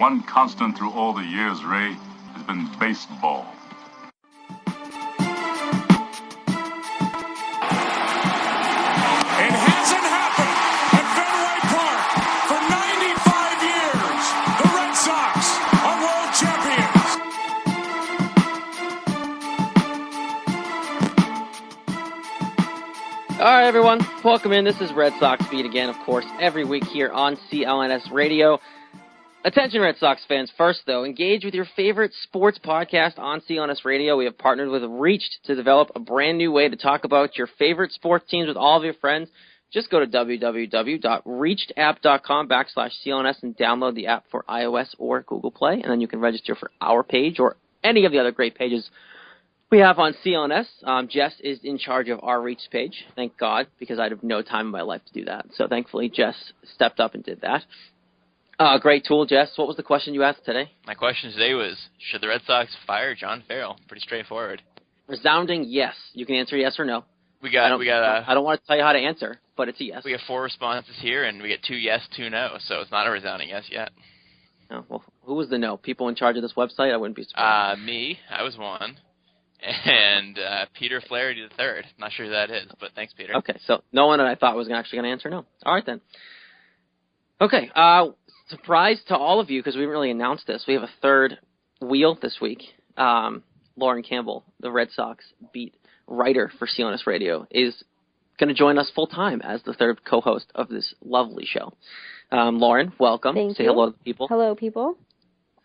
one constant through all the years, Ray, has been baseball. It hasn't happened at Fenway Park for 95 years. The Red Sox are world champions. All right, everyone. Welcome in. This is Red Sox Beat again, of course, every week here on CLNS Radio. Attention, Red Sox fans. First, though, engage with your favorite sports podcast on CLNS Radio. We have partnered with Reached to develop a brand new way to talk about your favorite sports teams with all of your friends. Just go to www.reachedapp.com/CLNS and download the app for iOS or Google Play, and then you can register for our page or any of the other great pages we have on CLNS. Jess is in charge of our Reach page, thank God, because I'd have no time in my life to do that. So thankfully, Jess stepped up and did that. Great tool, Jess. What was the question you asked today? My question today was, should the Red Sox fire John Farrell? Pretty straightforward. Resounding yes. You can answer yes or no. I don't want to tell you how to answer, but it's a yes. We have 4 responses here, and we get 2 yes, 2 no, so it's not a resounding yes yet. Oh, well, who was the no? People in charge of this website? I wouldn't be surprised. Me. I was one. And Peter Flaherty the third. Not sure who that is, but thanks, Peter. Okay, so no one that I thought was actually going to answer no. All right, then. Okay, surprise to all of you, because we didn't really announce this. We have a third wheel this week. Lauren Campbell, the Red Sox Beat writer for CLNS Radio, is going to join us full-time as the third co-host of this lovely show. Lauren, welcome. Thank Say you. hello to people. Hello, people.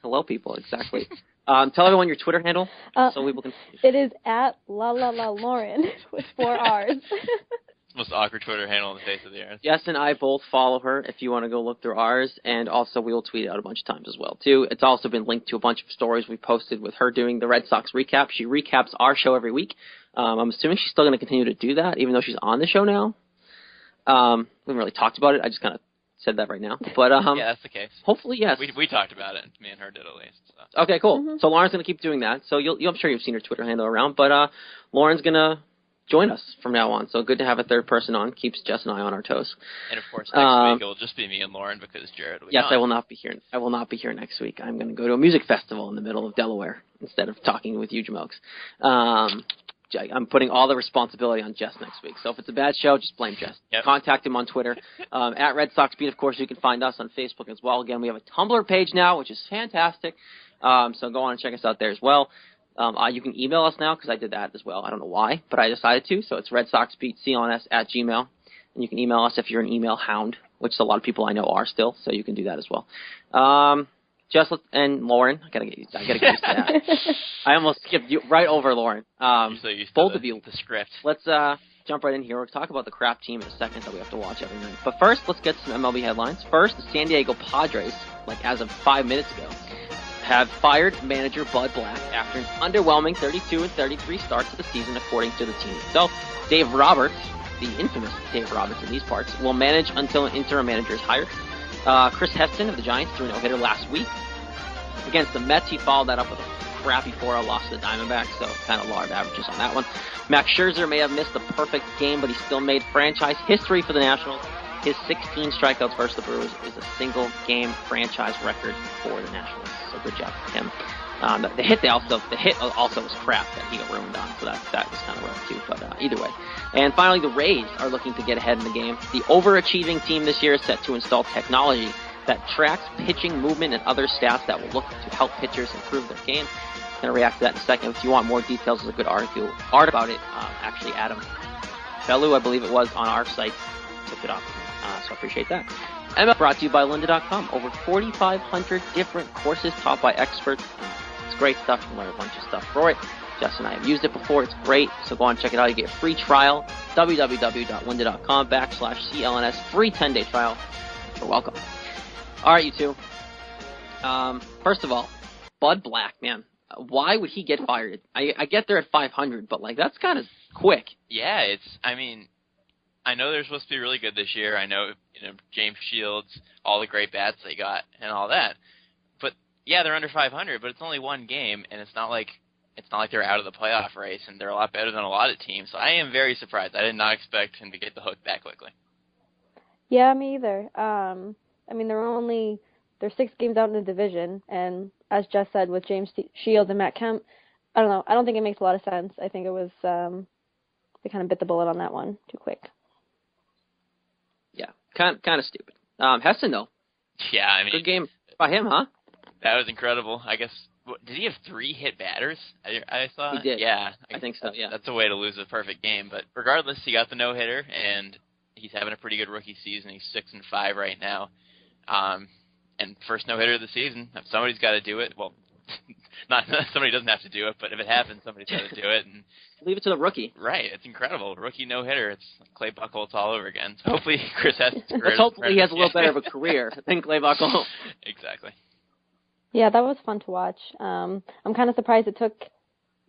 Hello, people, exactly. Tell everyone your Twitter handle so people can... It is at @LaLaLaLauren with 4 R's. Most awkward Twitter handle on the face of the earth. Jess and I both follow her if you want to go look through ours, and also we will tweet it out a bunch of times as well, too. It's also been linked to a bunch of stories we posted with her doing the Red Sox recap. She recaps our show every week. I'm assuming she's still going to continue to do that, even though she's on the show now. We haven't really talked about it. I just kind of said that right now. But yeah, that's the case. Hopefully, yes. We talked about it. Me and her did at least. So. Okay, cool. Mm-hmm. So Lauren's going to keep doing that. So I'm sure you've seen her Twitter handle around, but Lauren's going to join us from now on. So good to have a third person on. Keeps Jess and I on our toes. And of course, next week it will just be me and Lauren because Jared will be Yes, on. I will not be here. I will not be here next week. I'm going to go to a music festival in the middle of Delaware instead of talking with you jamokes. I'm putting all the responsibility on Jess next week. So if it's a bad show, just blame Jess. Yep. Contact him on Twitter. At Red Sox Beat, of course, you can find us on Facebook as well. Again, we have a Tumblr page now, which is fantastic. So go on and check us out there as well. You can email us now because I did that as well. I don't know why, but I decided to. So it's redsoxbeatclns@gmail.com. And you can email us if you're an email hound, which a lot of people I know are still. So you can do that as well. Jess and Lauren, I gotta get used to that. I almost skipped you right over Lauren. You're so used to both of you. The script. Let's jump right in here. We'll talk about the crap team in a second that we have to watch every night. But first, let's get some MLB headlines. First, the San Diego Padres, like as of 5 minutes ago, have fired manager Bud Black after an underwhelming 32-33 start to the season, according to the team itself. Dave Roberts, the infamous Dave Roberts in these parts, will manage until an interim manager is hired. Chris Heston of the Giants threw a no-hitter last week against the Mets. He followed that up with a crappy 4-0 loss to the Diamondbacks, so kind of large averages on that one. Max Scherzer may have missed the perfect game, but he still made franchise history for the Nationals. His 16 strikeouts versus the Brewers is a single-game franchise record for the Nationals, so good job for him. The hit also was crap that he got ruined on, so that was kind of rough too, but either way. And finally, the Rays are looking to get ahead in the game. The overachieving team this year is set to install technology that tracks pitching movement and other stats that will look to help pitchers improve their game. I'm going to react to that in a second. If you want more details, there's a good art about it. Actually, Adam Bellew, I believe it was, on our site, took it up. So I appreciate that. ML brought to you by lynda.com. Over 4,500 different courses taught by experts. It's great stuff. You can learn a bunch of stuff for it. Jess and I have used it before. It's great. So go on and check it out. You get a free trial. www.lynda.com/CLNS. Free 10-day trial. You're welcome. All right, you two. First of all, Bud Black, man. Why would he get fired? I get they're at 500, but that's kind of quick. Yeah, I know they're supposed to be really good this year. I know, James Shields, all the great bats they got, and all that. But yeah, they're under 500, but it's only one game, and it's not like they're out of the playoff race, and they're a lot better than a lot of teams. So I am very surprised. I did not expect him to get the hook that quickly. Yeah, me either. They're only they're 6 games out in the division, and as Jess said, with James Shields and Matt Kemp, I don't know. I don't think it makes a lot of sense. I think it was they kind of bit the bullet on that one too quick. Yeah, kind of stupid. Heston though. Yeah, I mean, good game by him, huh? That was incredible. I guess. Did he have 3 hit batters? I thought. He did. Yeah, I think so. Yeah. That's a way to lose a perfect game. But regardless, he got the no hitter, and he's having a pretty good rookie season. He's 6-5 right now, and first no hitter of the season. If somebody's got to do it, well, not somebody doesn't have to do it, but if it happens, somebody's got to do it. And leave it to the rookie. Right, it's incredible. Rookie no hitter. It's like Clay Buchholz it's all over again. So hopefully Chris has. Let's hopefully he has a little better of a career than Clay Buchholz. Exactly. Yeah, that was fun to watch. I'm kind of surprised it took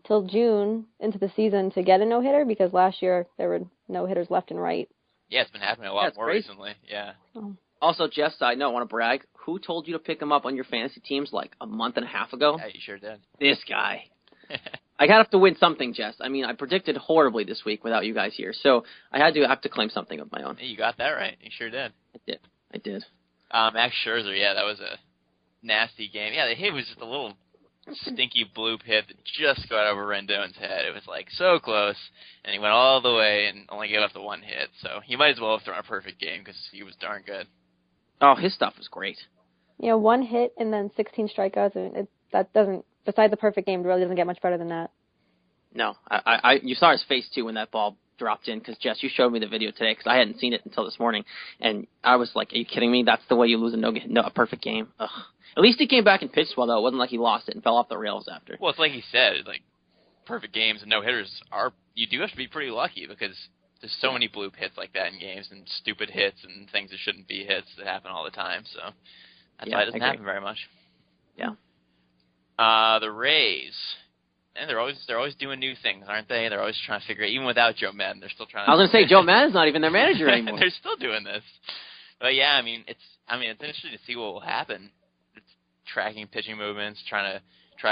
till June into the season to get a no-hitter, because last year there were no-hitters left and right. Yeah, it's been happening a lot more crazy. recently. Yeah. Oh. Also, Jeff, side note, I want to brag. Who told you to pick him up on your fantasy teams like a month and a half ago? Yeah, you sure did. This guy. I have to win something, Jess. I mean, I predicted horribly this week without you guys here, so I have to claim something of my own. Hey, you got that right. You sure did. I did. Max Scherzer, yeah, that was a nasty game. Yeah, the hit was just a little stinky bloop hit that just got over Rendon's head. It was like so close, and he went all the way and only gave up the 1 hit. So he might as well have thrown a perfect game because he was darn good. Oh, his stuff was great. Yeah, 1 hit and then 16 strikeouts. I mean, that doesn't, besides the perfect game, it really doesn't get much better than that. No, you saw his face too when that ball dropped in, because Jess, you showed me the video today because I hadn't seen it until this morning, and I was like, "Are you kidding me? That's the way you lose a perfect game." Ugh. At least he came back and pitched well, though. It wasn't like he lost it and fell off the rails after. Well, it's like he said, like perfect games and no hitters you do have to be pretty lucky, because there's so many bloop hits like that in games, and stupid hits and things that shouldn't be hits that happen all the time. So that's why it doesn't happen very much. Yeah. The Rays. And they're always doing new things, aren't they? They're always trying to figure it. Even without Joe Madden, they're still trying to. I was gonna say Joe Madden's not even their manager anymore. They're still doing this. But yeah, I mean, it's interesting to see what will happen. It's tracking pitching movements, try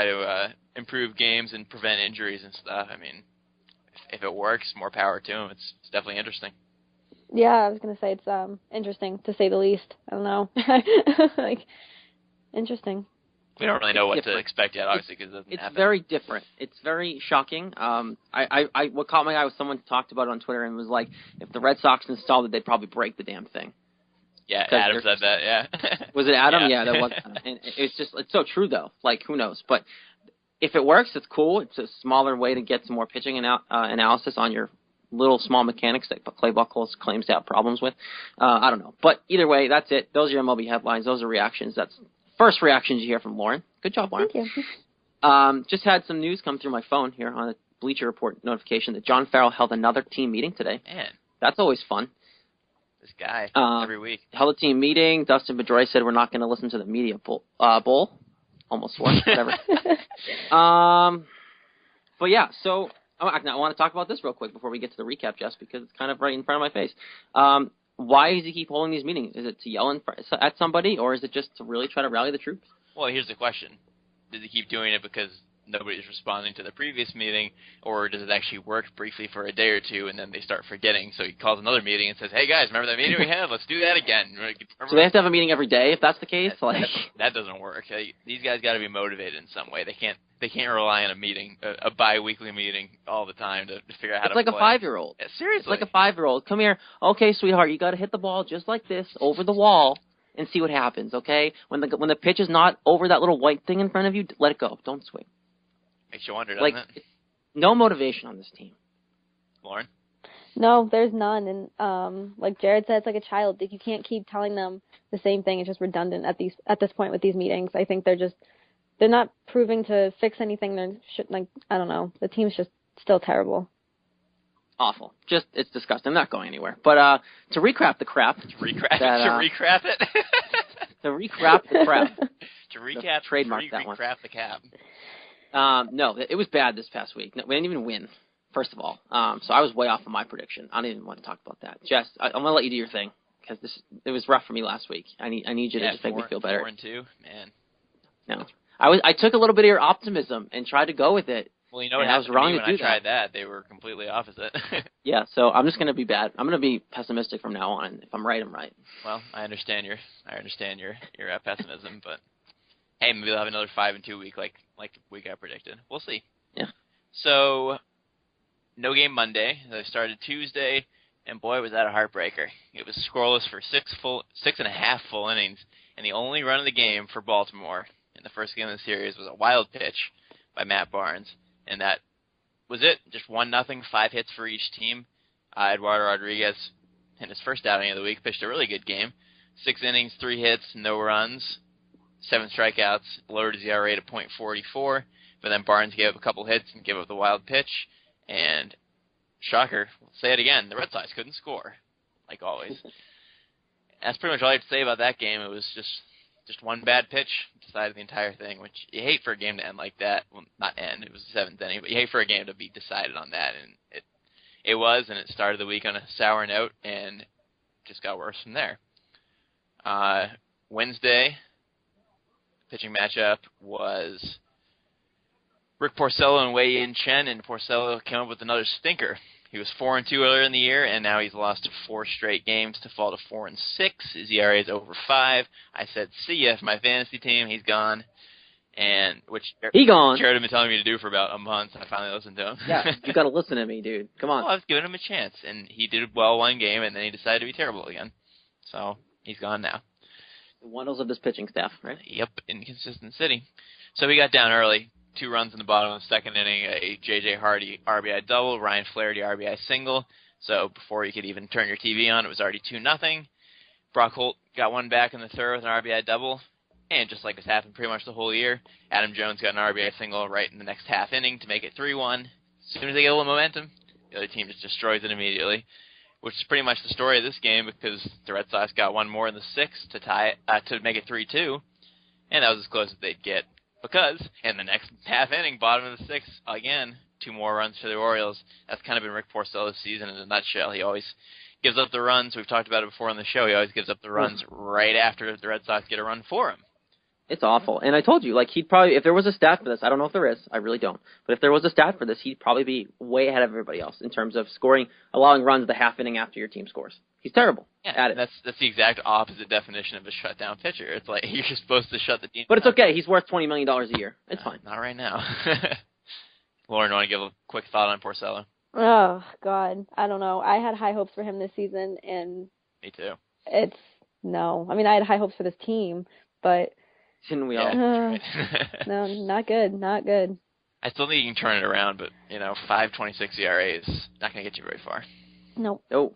to improve games and prevent injuries and stuff. I mean, if it works, more power to them. It's definitely interesting. Yeah, I was gonna say it's interesting to say the least. I don't know, like interesting. We don't really know what to expect yet, obviously, because it doesn't happen. It's very different. It's very shocking. What caught my eye was someone talked about it on Twitter and was like, if the Red Sox installed it, they'd probably break the damn thing. Yeah, Adam said that, yeah. Was it Adam? Yeah, that was. And it's so true, though. Like, who knows? But if it works, it's cool. It's a smaller way to get some more pitching analysis on your little small mechanics that Clay Buchholz claims to have problems with. I don't know. But either way, that's it. Those are your MLB headlines. Those are reactions. That's first reactions you hear from Lauren. Good job, Lauren. Thank you. Just had some news come through my phone here on a Bleacher Report notification that John Farrell held another team meeting today. Man. That's always fun. This guy, every week. Held a team meeting. Dustin Pedroia said we're not going to listen to the media bowl. Almost swore, whatever. But yeah, so I want to talk about this real quick before we get to the recap, Jess, because it's kind of right in front of my face. Why does he keep holding these meetings? Is it to yell at somebody, or is it just to really try to rally the troops? Well, here's the question. Does he keep doing it because nobody's responding to the previous meeting, or does it actually work briefly for a day or two, and then they start forgetting? So he calls another meeting and says, hey, guys, remember that meeting we had? Let's do that again. So they have to have a meeting every day if that's the case? That doesn't work. These guys got to be motivated in some way. They can't rely on a meeting, a bi-weekly meeting all the time to figure out how to play. It's like a 5-year-old. Yeah, seriously. It's like a 5-year-old. Come here. Okay, sweetheart, you got to hit the ball just like this over the wall and see what happens, okay? When the pitch is not over that little white thing in front of you, let it go. Don't swing. Makes you wonder, doesn't it? No motivation on this team. Lauren? No, there's none. And like Jared said, it's like a child. You can't keep telling them the same thing. It's just redundant at this point with these meetings. I think they're not proving to fix anything. I don't know. The team's just still terrible. Awful. It's disgusting. I'm not going anywhere. But to recap the crap. To recap it? To recap the crap. To recap, trademark that one. Recap the cap. No, it was bad this past week. No, we didn't even win, first of all. So I was way off of my prediction. I don't even want to talk about that. Jess, I'm going to let you do your thing, because it was rough for me last week. I need you to just make me feel better. 4-2, man. No. I took a little bit of your optimism and tried to go with it. Well, you know what And I was happened to wrong me to when I do tried that? They were completely opposite. Yeah, so I'm just going to be bad. I'm going to be pessimistic from now on. If I'm right, I'm right. Well, I understand your pessimism, but hey, maybe they'll have another 5-2 week like week I predicted. We'll see. Yeah. So, no game Monday. They started Tuesday, and boy, was that a heartbreaker. It was scoreless for 6.5 full innings, and the only run of the game for Baltimore in the first game of the series was a wild pitch by Matt Barnes, and that was it. Just 1-0, 5 hits for each team. Eduardo Rodriguez, in his first outing of the week, pitched a really good game. 6 innings, 3 hits, no runs, 7 strikeouts, lowered his ERA to .44. But then Barnes gave up a couple hits and gave up the wild pitch. And, shocker, we'll say it again, the Red Sox couldn't score, like always. That's pretty much all I have to say about that game. It was just one bad pitch decided the entire thing, which you hate for a game to end like that. Well, not end, it was the 7th inning, but you hate for a game to be decided on that. And it was, and it started the week on a sour note, and just got worse from there. Wednesday, pitching matchup was Rick Porcello and Wei Yin Chen, and Porcello came up with another stinker. He was 4-2 earlier in the year, and now he's lost 4 straight games to fall to 4-6. His ERA is over 5. I said, see ya for my fantasy team. He's gone. And He gone. Jared had been telling me to do for about a month. I finally listened to him. Yeah, you got to listen to me, dude. Come on. Well, I was giving him a chance, and he did well one game, and then he decided to be terrible again. So he's gone now. The wonders of this pitching staff, right? Yep, inconsistent city. So he got down early. 2 runs in the bottom of the second inning, a J.J. Hardy RBI double, Ryan Flaherty RBI single. So before you could even turn your TV on, it was already 2-0. Brock Holt got one back in the third with an RBI double. And just like has happened pretty much the whole year, Adam Jones got an RBI single right in the next half inning to make it 3-1. As soon as they get a little momentum, the other team just destroys it immediately, which is pretty much the story of this game because the Red Sox got one more in the 6th to tie it, to make it 3-2, and that was as close as they'd get. Because in the next half inning, bottom of the 6th, again, 2 more runs for the Orioles. That's kind of been Rick Porcello's season in a nutshell. He always gives up the runs. We've talked about it before on the show. He always gives up the runs right after the Red Sox get a run for him. It's awful. And I told you, like, he'd probably, if there was a stat for this, I don't know if there is, I really don't, but if there was a stat for this, he'd probably be way ahead of everybody else in terms of scoring, allowing runs the half inning after your team scores. He's terrible at it. That's the exact opposite definition of a shutdown pitcher. It's like you're supposed to shut the team But it's down. okay. He's worth $20 million a year. It's fine. Not right now. Lauren, want to give a quick thought on Porcello? Oh, God. I don't know. I had high hopes for him this season, and Me too. no. I mean, I had high hopes for this team, but Didn't we all? Yeah, no, not good. Not good. I still think you can turn it around, but, 5.26 ERA is not going to get you very far. Nope. Oh.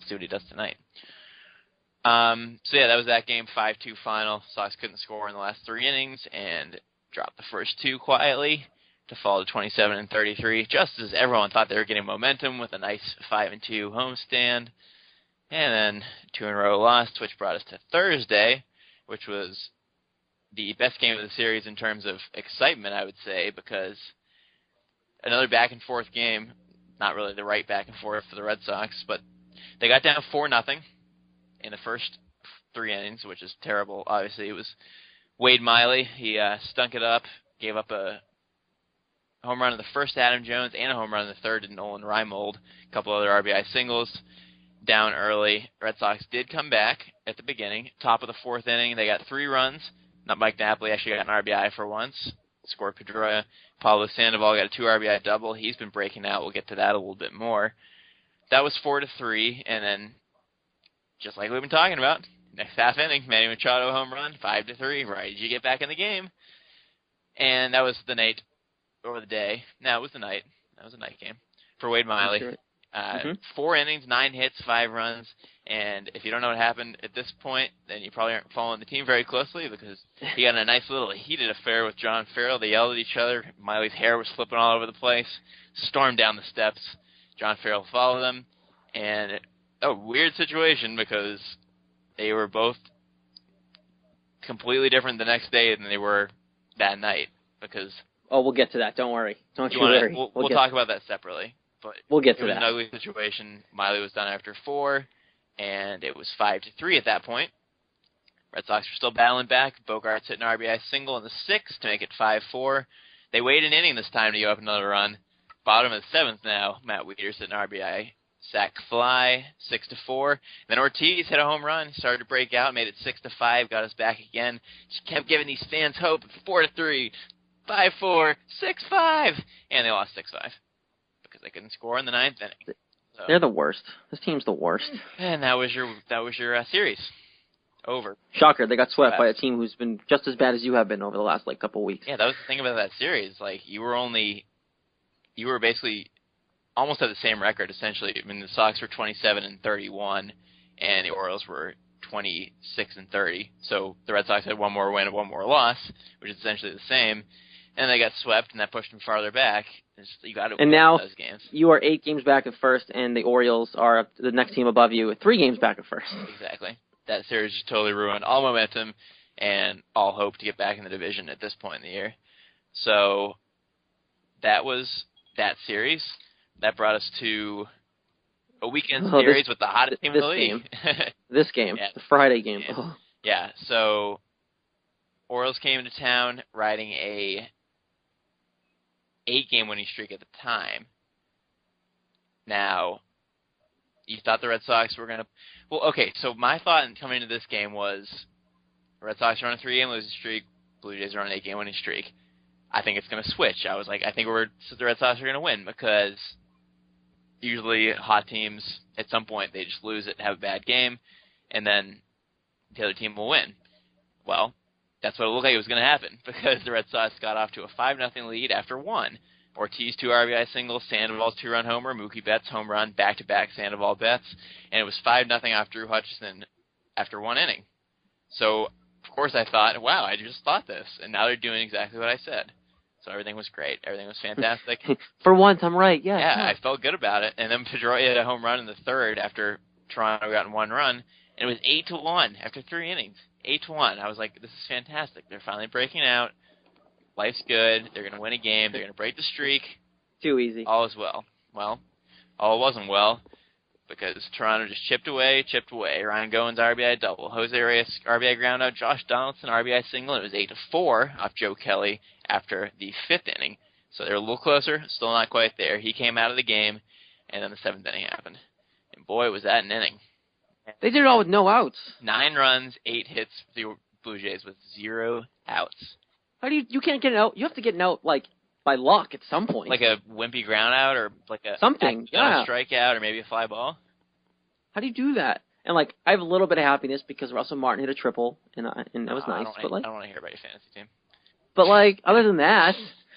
See what he does tonight. So yeah, that was that game, 5-2 final. Sox couldn't score in the last 3 innings and dropped the first 2 quietly to fall to 27-33, just as everyone thought they were getting momentum with a nice 5-2 homestand. And then 2 in a row lost, which brought us to Thursday, which was the best game of the series in terms of excitement, I would say, because another back-and-forth game, not really the right back-and-forth for the Red Sox, but they got down 4-0 in the first 3 innings, which is terrible. Obviously, it was Wade Miley. He stunk it up, gave up a home run in the first to Adam Jones and a home run in the third to Nolan Reimold. A couple other RBI singles. Down early. Red Sox did come back at the beginning. Top of the 4th inning, they got 3 runs. Not Mike Napoli actually got an RBI for once. Scored Pedroia. Pablo Sandoval got a 2 RBI double. He's been breaking out. We'll get to that a little bit more. That was 4-3, and then, just like we've been talking about, next half inning, Manny Machado home run, 5-3. Right as you get back in the game. And that was the night, or the day. No, it was the night. That was a night game for Wade Miley. Sure. 4 innings, 9 hits, 5 runs, and if you don't know what happened at this point, then you probably aren't following the team very closely because he got in a nice little heated affair with John Farrell. They yelled at each other. Miley's hair was flipping all over the place. Stormed down the steps. John Farrell followed them, and a weird situation because they were both completely different the next day than they were that night because... Oh, we'll get to that. Don't worry. Don't you worry. We'll talk about that separately. But we'll get to it was that. an ugly situation. Miley was done after 4, and it was 5-3 at that point. Red Sox were still battling back. Bogarts hit an RBI single in the 6th to make it 5-4. They waited an inning this time to go up another run. Bottom of the 7th now, Matt Wieters hit an RBI sac fly, 6-4. Then Ortiz hit a home run, started to break out, made it 6-5, got us back again. Just kept giving these fans hope. 4-3, 5-4, 6-5, and they lost 6-5 because they couldn't score in the 9th inning. So, They're the worst. This team's the worst. and that was your series. Over. Shocker, they got swept by a team who's been just as bad as you have been over the last couple weeks. Yeah, that was the thing about that series. Like you were basically almost at the same record essentially. I mean, the Sox were 27-31, and the Orioles were 26-30. So the Red Sox had one more win and one more loss, which is essentially the same. And they got swept, and that pushed them farther back. You got to win those games. You are 8 games back at first, and the Orioles are the next team above you, 3 games back at first. Exactly. That series just totally ruined all momentum and all hope to get back in the division at this point in the year. So that was that series. That brought us to a weekend series with the hottest team in the league. This game, yeah. The Friday game. Yeah, so Orioles came into town riding a 8-game winning streak at the time. Now, you thought the Red Sox were going to... Well, okay, so my thought in coming into this game was the Red Sox are on a 3-game losing streak, Blue Jays are on an 8-game winning streak. I think it's going to switch. I was like, I think the Red Sox are going to win because usually hot teams, at some point, they just lose it, have a bad game, and then the other team will win. Well, that's what it looked like it was going to happen because the Red Sox got off to a 5-0 lead after 1. Ortiz 2 RBI singles, Sandoval's 2-run homer, Mookie Betts home run, back-to-back Sandoval Betts, and it was 5-0 off Drew Hutchison after 1 inning. So, of course, I thought, wow, I just thought this, and now they're doing exactly what I said. So everything was great. Everything was fantastic. For once, I'm right. Yeah. I felt good about it. And then Pedroia had a home run in the 3rd after Toronto got in 1 run, and it was 8-1 after 3 innings. 8-1. I was like, this is fantastic. They're finally breaking out. Life's good. They're going to win a game. They're going to break the streak. Too easy. All is well. Well, all wasn't well because Toronto just chipped away. Ryan Goins RBI double. Jose Reyes RBI ground out. Josh Donaldson RBI single. And it was 8-4 off Joe Kelly after the 5th inning. So they're a little closer. Still not quite there. He came out of the game, and then the 7th inning happened. And boy, was that an inning. They did it all with no outs. 9 runs, 8 hits for the Blue Jays with 0 outs. How do you can't get an out? You have to get an out, by luck at some point. Like a wimpy ground out or like a something, yeah. Strikeout or maybe a fly ball. How do you do that? And, I have a little bit of happiness because Russell Martin hit a triple, and that was nice. I don't want to hear about your fantasy team. But, other than that,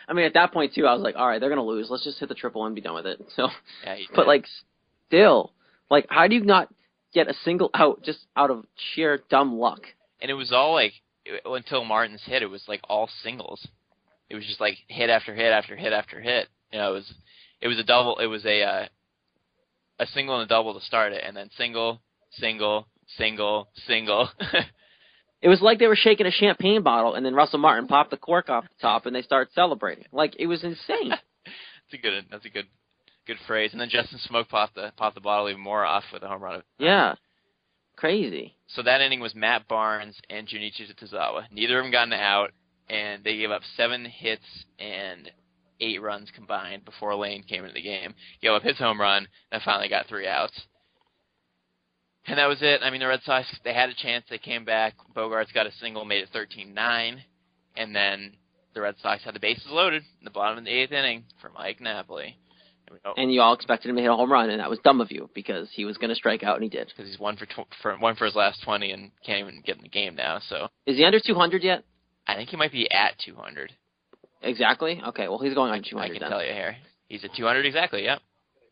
I mean, at that point, too, I was like, all right, they're going to lose. Let's just hit the triple and be done with it. So, yeah, but, still, how do you not get a single out just out of sheer dumb luck? And it was all, until Martin's hit, it was, all singles. It was just, hit after hit after hit after hit. You know, it was a double. It was a single and a double to start it, and then single, single, single, single. It was like they were shaking a champagne bottle, and then Russell Martin popped the cork off the top, and they started celebrating. It was insane. That's a good phrase. And then Justin Smoke popped the bottle even more off with a home run. Yeah, crazy. So that inning was Matt Barnes and Junichi Tozawa. Neither of them got an out, and they gave up 7 hits and 8 runs combined before Lane came into the game. He gave up his home run, and finally got 3 outs. And that was it. I mean, the Red Sox, they had a chance. They came back. Bogarts got a single, made it 13-9. And then the Red Sox had the bases loaded in the bottom of the 8th inning for Mike Napoli. And you all expected him to hit a home run, and that was dumb of you because he was going to strike out, and he did. Because he's one for his last 20 and can't even get in the game now. So is he under 200 yet? I think he might be at 200. Exactly? Okay, well, he's going on 200 I can tell you here. He's at 200 exactly, yep.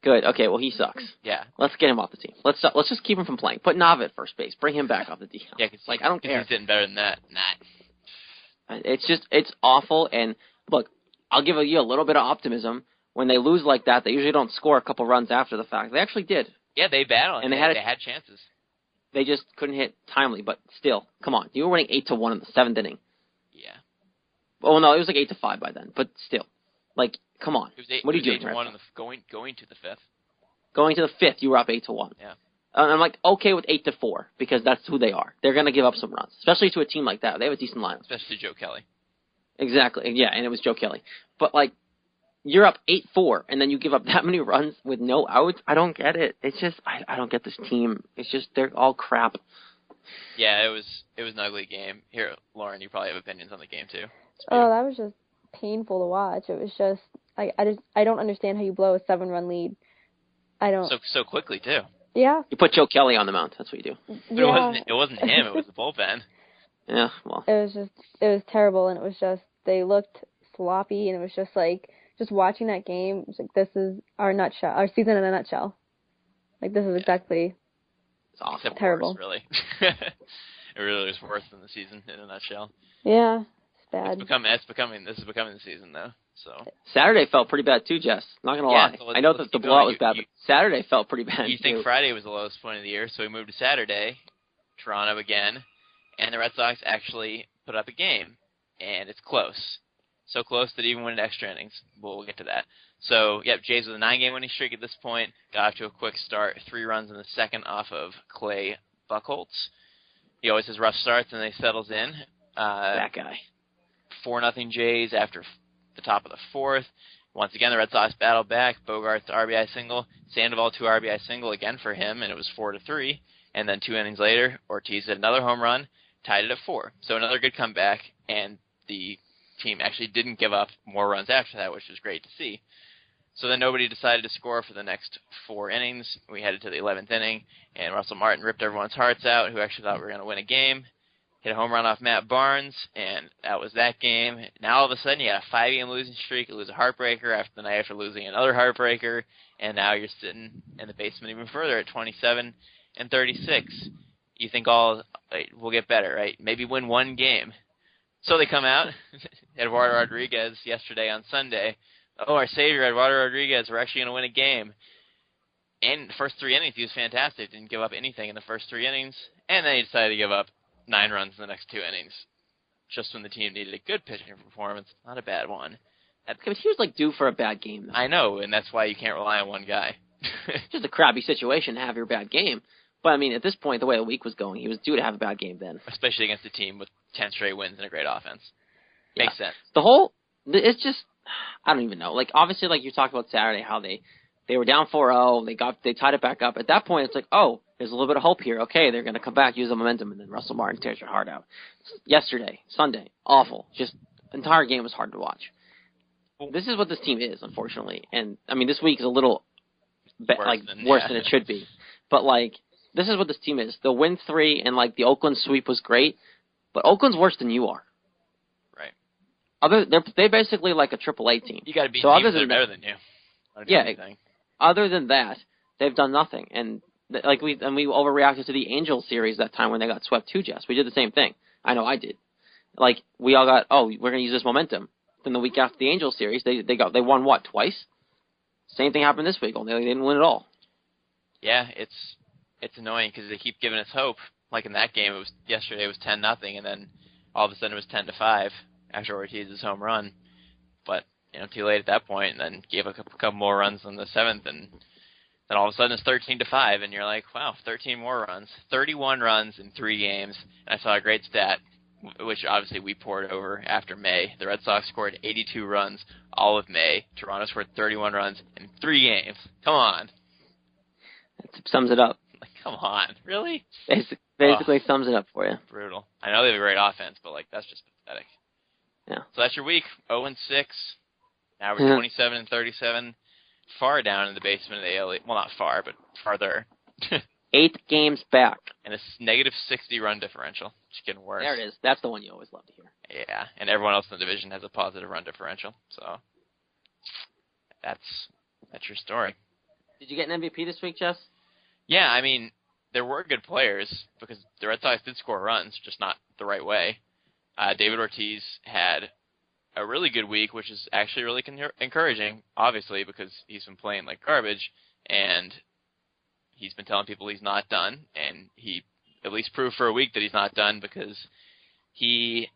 Good. Okay, well, he sucks. Yeah. Let's get him off the team. Let's just keep him from playing. Put Nava at first base. Bring him back off the DL. Yeah, I don't care. He's hitting better than that. Nah. It's awful. And look, I'll give you a little bit of optimism. When they lose like that, they usually don't score a couple runs after the fact. They actually did. Yeah, they battled. And they had chances. They just couldn't hit timely. But still, come on. You were winning 8-1 in the 7th inning. Yeah. Well, no, it was 8-5 by then. But still, come on. What are you doing? 8-1 going to the 5th. Going to the 5th, you were up 8-1. Yeah. I'm okay with 8-4 because that's who they are. They're going to give up some runs, especially to a team like that. They have a decent lineup. Especially Joe Kelly. Exactly. Yeah, and it was Joe Kelly. But, like, you're up 8-4, and then you give up that many runs with no outs? I don't get it. It's just, I don't get this team. It's just, they're all crap. Yeah, it was an ugly game. Here, Lauren, you probably have opinions on the game, too. Oh, that was just painful to watch. It was just, I don't understand how you blow a 7-run lead. I don't. So quickly, too. Yeah. You put Joe Kelly on the mound. That's what you do. Yeah. It wasn't him. It was the bullpen. Yeah, well. It was terrible, and it was just, they looked sloppy, and it was just like, just watching that game, it was like, this is our season in a nutshell. Like, this is exactly It's awful. Except terrible. Worse, really. It really was worse than the season in a nutshell. Yeah, it's bad. This is becoming the season, though. So Saturday felt pretty bad, too, Jess. Not going to lie. So I know that the blowout was bad, but Saturday felt pretty bad, You think Friday was the lowest point of the year, so we moved to Saturday, Toronto again, and the Red Sox actually put up a game, and it's close. So close that even went in extra innings. We'll get to that. So, yep, Jays with a 9-game winning streak at this point. Got off to a quick start. 3 runs in the second off of Clay Buchholz. He always has rough starts, and then he settles in. That guy. 4-0 Jays after the top of the fourth. Once again, the Red Sox battled back. Bogart's RBI single. Sandoval 2 RBI single again for him, and it was 4-3. And then 2 innings later, Ortiz hit another home run, tied it at 4. So another good comeback, and the team actually didn't give up more runs after that, which was great to see. So then nobody decided to score for the next 4 innings. We headed to the 11th inning, and Russell Martin ripped everyone's hearts out, who actually thought we were going to win a game. Hit a home run off Matt Barnes, and that was that game. Now all of a sudden you got a 5-game losing streak. You lose a heartbreaker after the night after losing another heartbreaker, and now you're sitting in the basement even further at 27-36. You think we'll get better, right? Maybe win 1 game. So they come out, Eduardo Rodriguez yesterday on Sunday. Oh, our savior, Eduardo Rodriguez, we're actually going to win a game. And the first 3 innings, he was fantastic. Didn't give up anything in the first 3 innings. And then he decided to give up 9 runs in the next 2 innings. Just when the team needed a good pitching performance, not a bad one. Because he was, like, due for a bad game, though. I know, and that's why you can't rely on one guy. It's just a crappy situation to have your bad game. But, I mean, at this point, the way the week was going, he was due to have a bad game then. Especially against a team with 10 straight wins and a great offense. Yeah. Makes sense. It's just, I don't even know. Like, obviously, like you talked about Saturday, how they were down 4-0, they tied it back up. At that point, it's like, oh, there's a little bit of hope here. Okay, they're going to come back, use the momentum, and then Russell Martin tears your heart out. Yesterday, Sunday, awful. Just, the entire game was hard to watch. This is what this team is, unfortunately. And, I mean, this week is a little worse than it should be. But, like, this is what this team is. They'll win 3, and, like, the Oakland sweep was great, but Oakland's worse than you are. Right. They're basically like a AAA team. You got to beat teams that are better than you. Yeah. Other than that, they've done nothing. And we overreacted to the Angels series that time when they got swept too, Jess. We did the same thing. I know I did. Like, we all got, we're going to use this momentum. Then the week after the Angels series, they won what, twice? Same thing happened this week, only they didn't win at all. Yeah, it's annoying because they keep giving us hope. Like in that game, yesterday it was 10-0, and then all of a sudden it was 10-5 after Ortiz's home run. But too late at that point, and then gave a couple more runs in the 7th, and then all of a sudden it's 13-5, and you're like, wow, 13 more runs, 31 runs in 3 games. And I saw a great stat, which obviously we poured over after May. The Red Sox scored 82 runs all of May. Toronto scored 31 runs in 3 games. Come on. That sums it up. Like, come on, really? Basically sums it up for you. Brutal. I know they have a great offense, but that's just pathetic. Yeah. So that's your week. 0-6. Now we're 27-37. Far down in the basement of the AL. Well, not far, but farther. 8 games back. And a negative 60 run differential. It's getting worse. There it is. That's the one you always love to hear. Yeah, and everyone else in the division has a positive run differential. So that's your story. Did you get an MVP this week, Jess? Yeah, I mean, there were good players because the Red Sox did score runs, just not the right way. David Ortiz had a really good week, which is actually really encouraging, obviously, because he's been playing like garbage, and he's been telling people he's not done, and he at least proved for a week that he's not done because he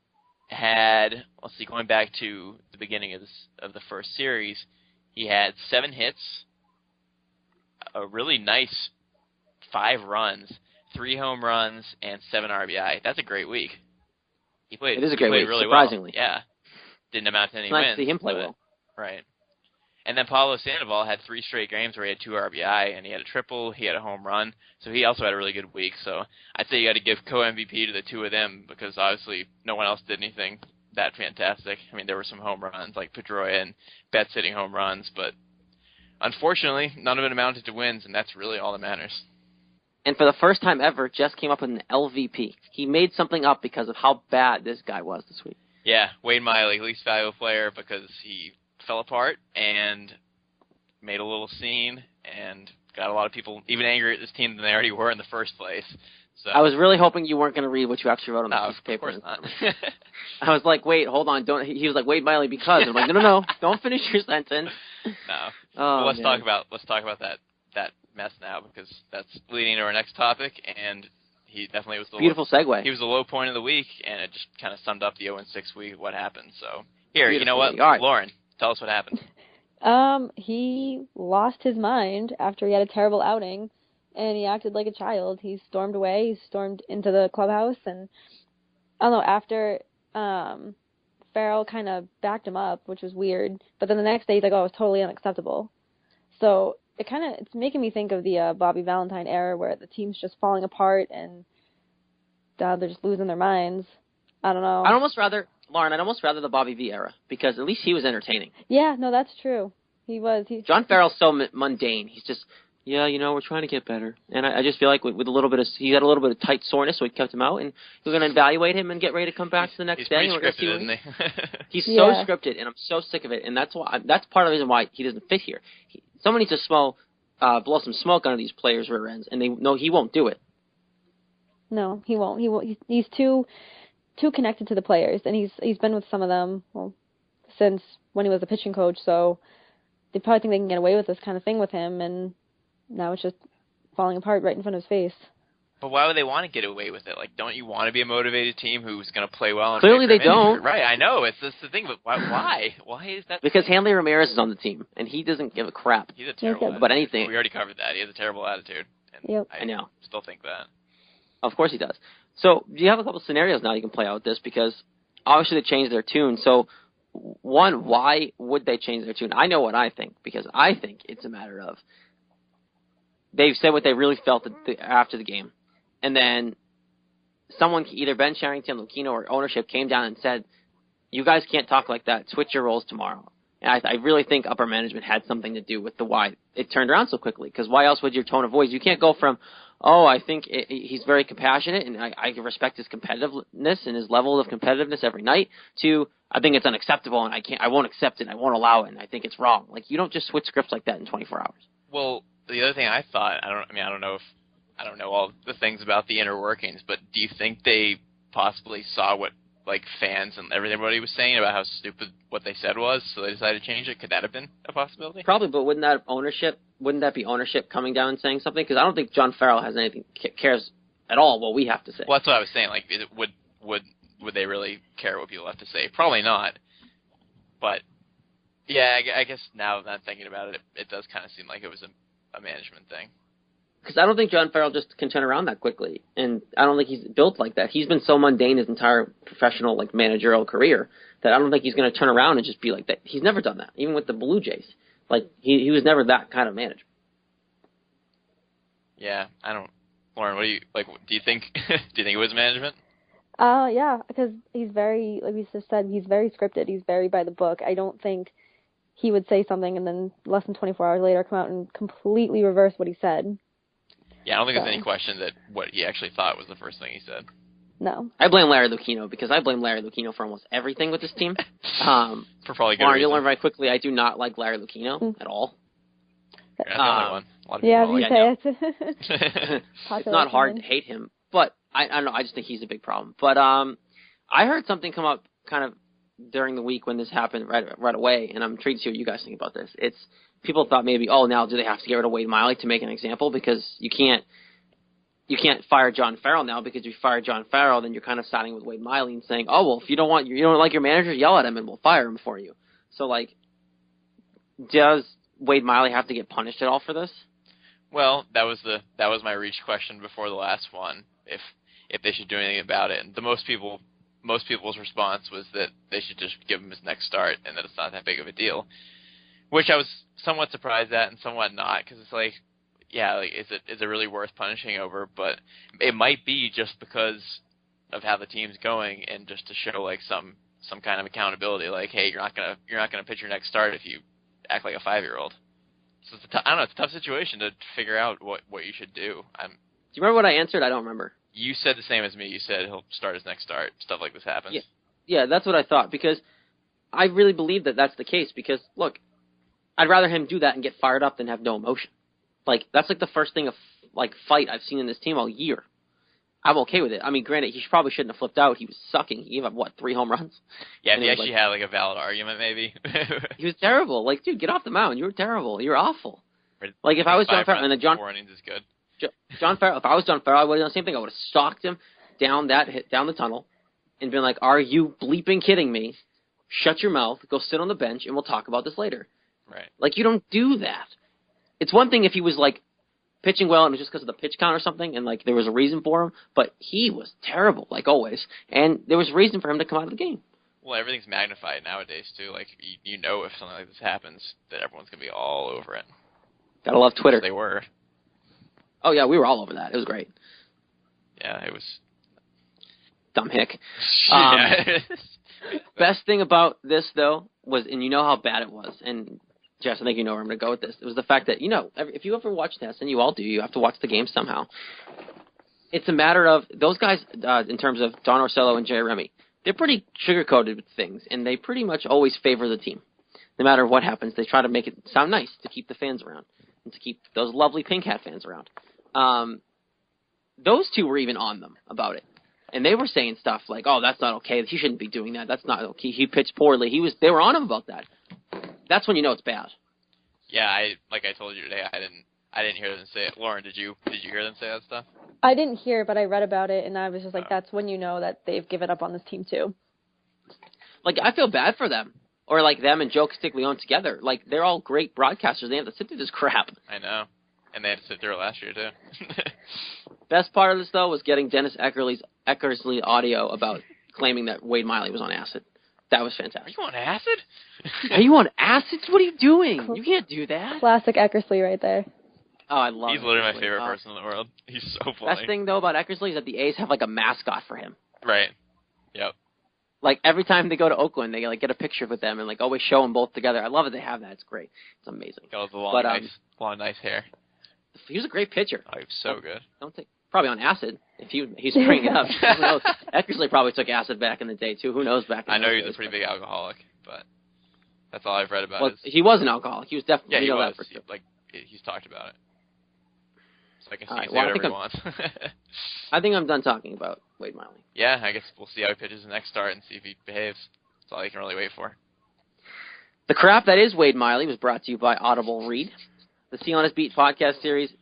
had, going back to the beginning of the first series, he had 7 hits, a really nice 5 runs, 3 home runs, and 7 RBI. That's a great week. He played. It is a great week, really surprisingly. well. Yeah. didn't amount to any It's nice wins. to see him play but- well. Right. And then Pablo Sandoval had 3 straight games where he had 2 RBI, and he had a triple, he had a home run, so he also had a really good week. So I'd say you got to give co-MVP to the 2 of them, because obviously no one else did anything that fantastic. I mean, there were some home runs, like Pedroia and Betts hitting home runs, but unfortunately, none of it amounted to wins, and that's really all that matters. And for the first time ever, Jess came up with an LVP. He made something up because of how bad this guy was this week. Yeah, Wade Miley, least valuable player, because he fell apart and made a little scene and got a lot of people even angrier at this team than they already were in the first place. So I was really hoping you weren't going to read what you actually wrote on the no, piece of paper. of course not. I was like, wait, hold on. Don't. He was like, Wade Miley because. I'm like, no. Don't finish your sentence. No. Oh, Well, let's man. talk about that mess now, because that's leading to our next topic, and he definitely was the Beautiful segue. He was the low point of the week, and it just kind of summed up the 0-6 week what happened. So here, you know Beautiful. what, All right. Lauren, tell us what happened. He lost his mind after he had a terrible outing, and he acted like a child. He stormed away. He stormed into the clubhouse, and I don't know, after Farrell kind of backed him up, which was weird. But then the next day he's like, oh, it was totally unacceptable. So it's making me think of the Bobby Valentine era where the team's just falling apart and they're just losing their minds. I don't know. I'd almost rather the Bobby V era, because at least he was entertaining. Yeah, no, that's true. He was. John Farrell's so mundane. He's just, we're trying to get better. And I just feel like with a little bit of, he had a little bit of tight soreness, so we kept him out, and we're going to evaluate him and get ready to come back to the next He's day. pretty And we're going to see scripted, what isn't he? He's Yeah. so scripted, and I'm so sick of it, and that's part of the reason why he doesn't fit here. Someone needs to blow some smoke under these players' rear ends, and he won't do it. No, he won't. He's too connected to the players, and he's been with some of them since when he was a pitching coach. So they probably think they can get away with this kind of thing with him, and now it's just falling apart right in front of his face. But why would they want to get away with it? Like, don't you want to be a motivated team who's going to play well? And Clearly play for they a manager? don't. Right, I know. It's the thing, but why? Why is that? Because Hanley Ramirez is on the team, and he doesn't give a crap. He's a terrible but attitude. anything- We already covered that. He has a terrible attitude. And Yep. I know. Still think that. Of course he does. So you have a couple scenarios now you can play out with this, because obviously they changed their tune. So, one, why would they change their tune? I know what I think, because I think it's a matter of they've said what they really felt after the game. And then someone, either Ben Sherrington, Lucchino, or ownership came down and said, you guys can't talk like that. Switch your roles tomorrow. And I really think upper management had something to do with the why it turned around so quickly. Because why else would your tone of voice? You can't go from, I think he's very compassionate and I respect his competitiveness and his level of competitiveness every night, to I think it's unacceptable and I won't accept it and I won't allow it and I think it's wrong. Like, you don't just switch scripts like that in 24 hours. Well, the other thing I thought, I don't know all the things about the inner workings, but do you think they possibly saw what fans and everybody was saying about how stupid what they said was, so they decided to change it? Could that have been a possibility? Probably, but wouldn't that be ownership coming down and saying something? Because I don't think John Farrell has anything, cares at all what we have to say. Well, that's what I was saying. Like, would they really care what people have to say? Probably not. But yeah, I guess now that I'm thinking about it, it does kind of seem like it was a management thing. Because I don't think John Farrell just can turn around that quickly, and I don't think he's built like that. He's been so mundane his entire professional, managerial career, that I don't think he's going to turn around and just be like that. He's never done that, even with the Blue Jays. He was never that kind of manager. Yeah, I don't. Lauren, what do you do you think? Do you think it was management? Yeah, because he's very, like we just said, he's very scripted. He's very by the book. I don't think he would say something and then less than 24 hours later come out and completely reverse what he said. Yeah, I don't think there's any question that what he actually thought was the first thing he said. No. I blame Larry Lucchino, because I blame Larry Lucchino for almost everything with this team. For probably good Lauren, reason. you'll learn very quickly, I do not like Larry Lucchino at all. You're not the only one. A lot of Yeah, people you don't say like it. It's not hard to hate him, but I don't know. I just think he's a big problem. But I heard something come up kind of during the week when this happened right away, and I'm intrigued to see what you guys think about this. It's people thought maybe, now do they have to get rid of Wade Miley to make an example, because you can't fire John Farrell now, because if you fire John Farrell, then you're kind of siding with Wade Miley and saying, if you don't like your manager, yell at him and we'll fire him for you. So does Wade Miley have to get punished at all for this? Well, that was my reach question before the last one. If they should do anything about it, and the most most people's response was that they should just give him his next start and that it's not that big of a deal, which I was somewhat surprised at and somewhat not, because it's like, yeah, like is it really worth punishing over? But it might be just because of how the team's going and just to show like some kind of accountability, like, hey, you're not gonna pitch your next start if you act like a 5-year-old. So it's I don't know, it's a tough situation to figure out what you should do. Do you remember what I answered? I don't remember. You said the same as me. You said he'll start his next start. Stuff like this happens. Yeah, that's what I thought, because I really believe that that's the case, because, look, I'd rather him do that and get fired up than have no emotion. Like, that's like the first thing of, like, fight I've seen in this team all year. I'm okay with it. I mean, granted, he probably shouldn't have flipped out. He was sucking. He gave up, 3 home runs? Yeah, if he actually had, like, a valid argument, maybe. He was terrible. Like, dude, get off the mound. You were terrible. You were awful. Like, if I was John Farrell, and then John... 4 innings is good. John Farrell, if I was John Farrell, I would have done the same thing. I would have stalked him down the tunnel and been like, are you bleeping kidding me? Shut your mouth, go sit on the bench, and we'll talk about this later. Right. Like, you don't do that. It's one thing if he was, like, pitching well and it was just because of the pitch count or something and, like, there was a reason for him, but he was terrible, like always, and there was a reason for him to come out of the game. Well, everything's magnified nowadays, too. Like, you know if something like this happens that everyone's going to be all over it. Gotta love Twitter. They were. Oh, yeah, we were all over that. It was great. Yeah, it was... Dumb hick. Yeah. Best thing about this, though, was, and you know how bad it was, and Jess, I think you know where I'm going to go with this, it was the fact that, if you ever watch this, and you all do, you have to watch the game somehow. It's a matter of, those guys, in terms of Don Orsillo and Jerry Remy, they're pretty sugar-coated with things, and they pretty much always favor the team. No matter what happens, they try to make it sound nice to keep the fans around, and to keep those lovely Pink Hat fans around. Those two were even on them about it. And they were saying stuff like, oh, that's not okay. He shouldn't be doing that. That's not okay. He pitched poorly. They were on him about that. That's when you know it's bad. Yeah, like I told you today, I didn't hear them say it. Lauren, did you hear them say that stuff? I didn't hear it, but I read about it, and I was just like, that's when you know that they've given up on this team, too. Like, I feel bad for them. Or, like, them and Joe Castiglione together. Like, they're all great broadcasters. They have to sit through this crap. I know. And they had to sit through it last year, too. Best part of this, though, was getting Dennis Eckersley audio about claiming that Wade Miley was on acid. That was fantastic. Are you on acid? Are you on acid? What are you doing? You can't do that. Classic Eckersley right there. Oh, I love He's literally my favorite person in the world. He's so funny. Best thing, though, about Eckersley is that the A's have, like, a mascot for him. Right. Yep. Like, every time they go to Oakland, they, like, get a picture with them and, like, always show them both together. I love that they have that. It's great. It's amazing. Got the long, nice hair. He was a great pitcher. Oh, he was so good. Probably on acid, if he's bringing it up. Who knows? Eckersley probably took acid back in the day, too. Who knows back in the day. I know he was a pretty big alcoholic, but that's all I've read about it. He was an alcoholic. He was definitely, yeah, he was. That for sure. He's talked about it. So I can say whatever he wants. I think I'm done talking about Wade Miley. Yeah, I guess we'll see how he pitches the next start and see if he behaves. That's all you can really wait for. The crap that is Wade Miley was brought to you by Audible Read. The CLNS Beat podcast series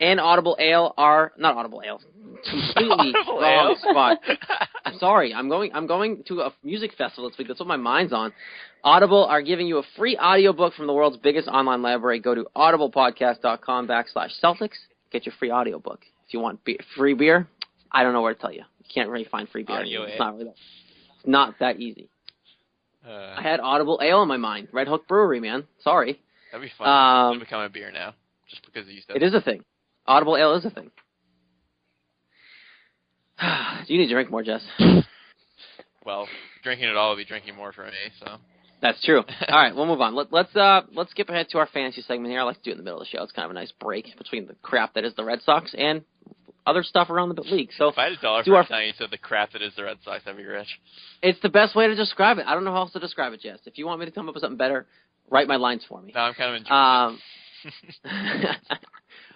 and Audible Ale are not Audible Ale. Completely wrong spot. I'm sorry. I'm going to a music festival this week. That's what my mind's on. Audible are giving you a free audiobook from the world's biggest online library. Go to audiblepodcast.com/Celtics. Get your free audiobook. If you want free beer, I don't know where to tell you. You can't really find free beer. It's not that easy. I had Audible Ale in my mind. Red Hook Brewery, man. Sorry. That'd be fun. It'll become a beer now, just because you said it is a thing. Audible Ale is a thing. You need to drink more, Jess. Well, drinking it all will be drinking more for me, so. That's true. All right, we'll move on. Let's skip ahead to our fantasy segment here. I like to do it in the middle of the show. It's kind of a nice break between the crap that is the Red Sox and other stuff around the league. So if I had $1 for every time you said the crap that is the Red Sox, I'd be rich. It's the best way to describe it. I don't know how else to describe it, Jess. If you want me to come up with something better, write my lines for me. No, I'm kind of enjoying it.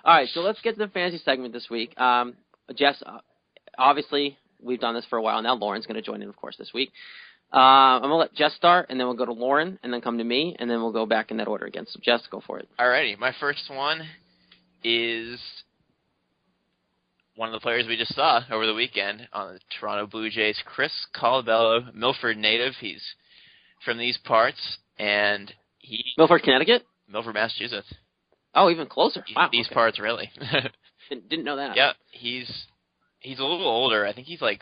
All right, so let's get to the fantasy segment this week. Jess, obviously, we've done this for a while now. Lauren's going to join in, of course, this week. I'm going to let Jess start, and then we'll go to Lauren, and then come to me, and then we'll go back in that order again. So, Jess, go for it. Alrighty. My first one is one of the players we just saw over the weekend on the Toronto Blue Jays, Chris Colabello, Milford native. He's from these parts, and Milford, Connecticut? Milford, Massachusetts. Oh, even closer. Wow. These parts, really. Didn't know that. Yeah, he's a little older. I think he's like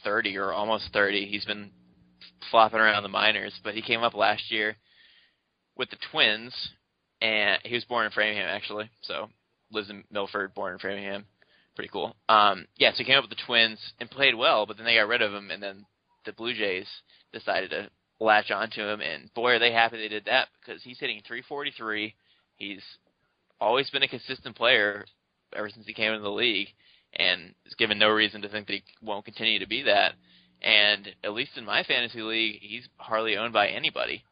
30 or almost 30. He's been flopping around the minors, but he came up last year with the Twins, and he was born in Framingham, actually, so lives in Milford, born in Framingham. Pretty cool. So he came up with the Twins and played well, but then they got rid of him, and then the Blue Jays decided to latch onto him, and boy, are they happy they did that, because he's hitting .343. He's always been a consistent player ever since he came into the league, and is given no reason to think that he won't continue to be that. And at least in my fantasy league, he's hardly owned by anybody.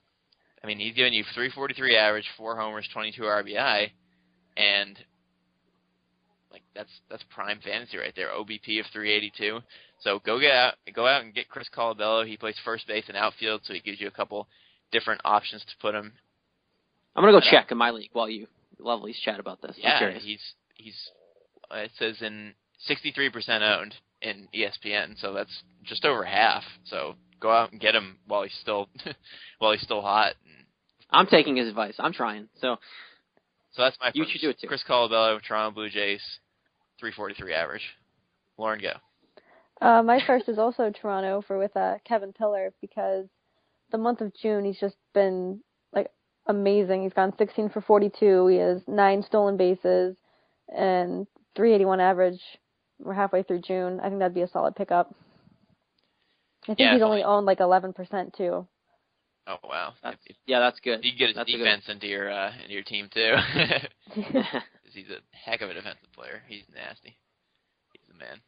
I mean, he's giving you .343 average, 4 homers, 22 RBI, and that's prime fantasy right there. OBP of 382. So go out and get Chris Colabello. He plays first base and outfield, so he gives you a couple different options to put him. I'm gonna go check in my league while you lovelies chat about this. Yeah, he's it says in 63% owned in ESPN, so that's just over half. So go out and get him while he's still hot. I'm taking his advice. I'm trying. So that's my first. You should do it too. Chris Colabello, Toronto Blue Jays, 343 average. Lauren, go. My first is also Toronto with Kevin Pillar, because the month of June he's just been amazing. He's gone 16 for 42. He has 9 stolen bases and 381 average. We're halfway through June. I think that'd be a solid pickup. I think he's only owned 11% too. Oh wow! That's good. You can get his defense into your team too. He's a heck of a defensive player. He's nasty. He's the man.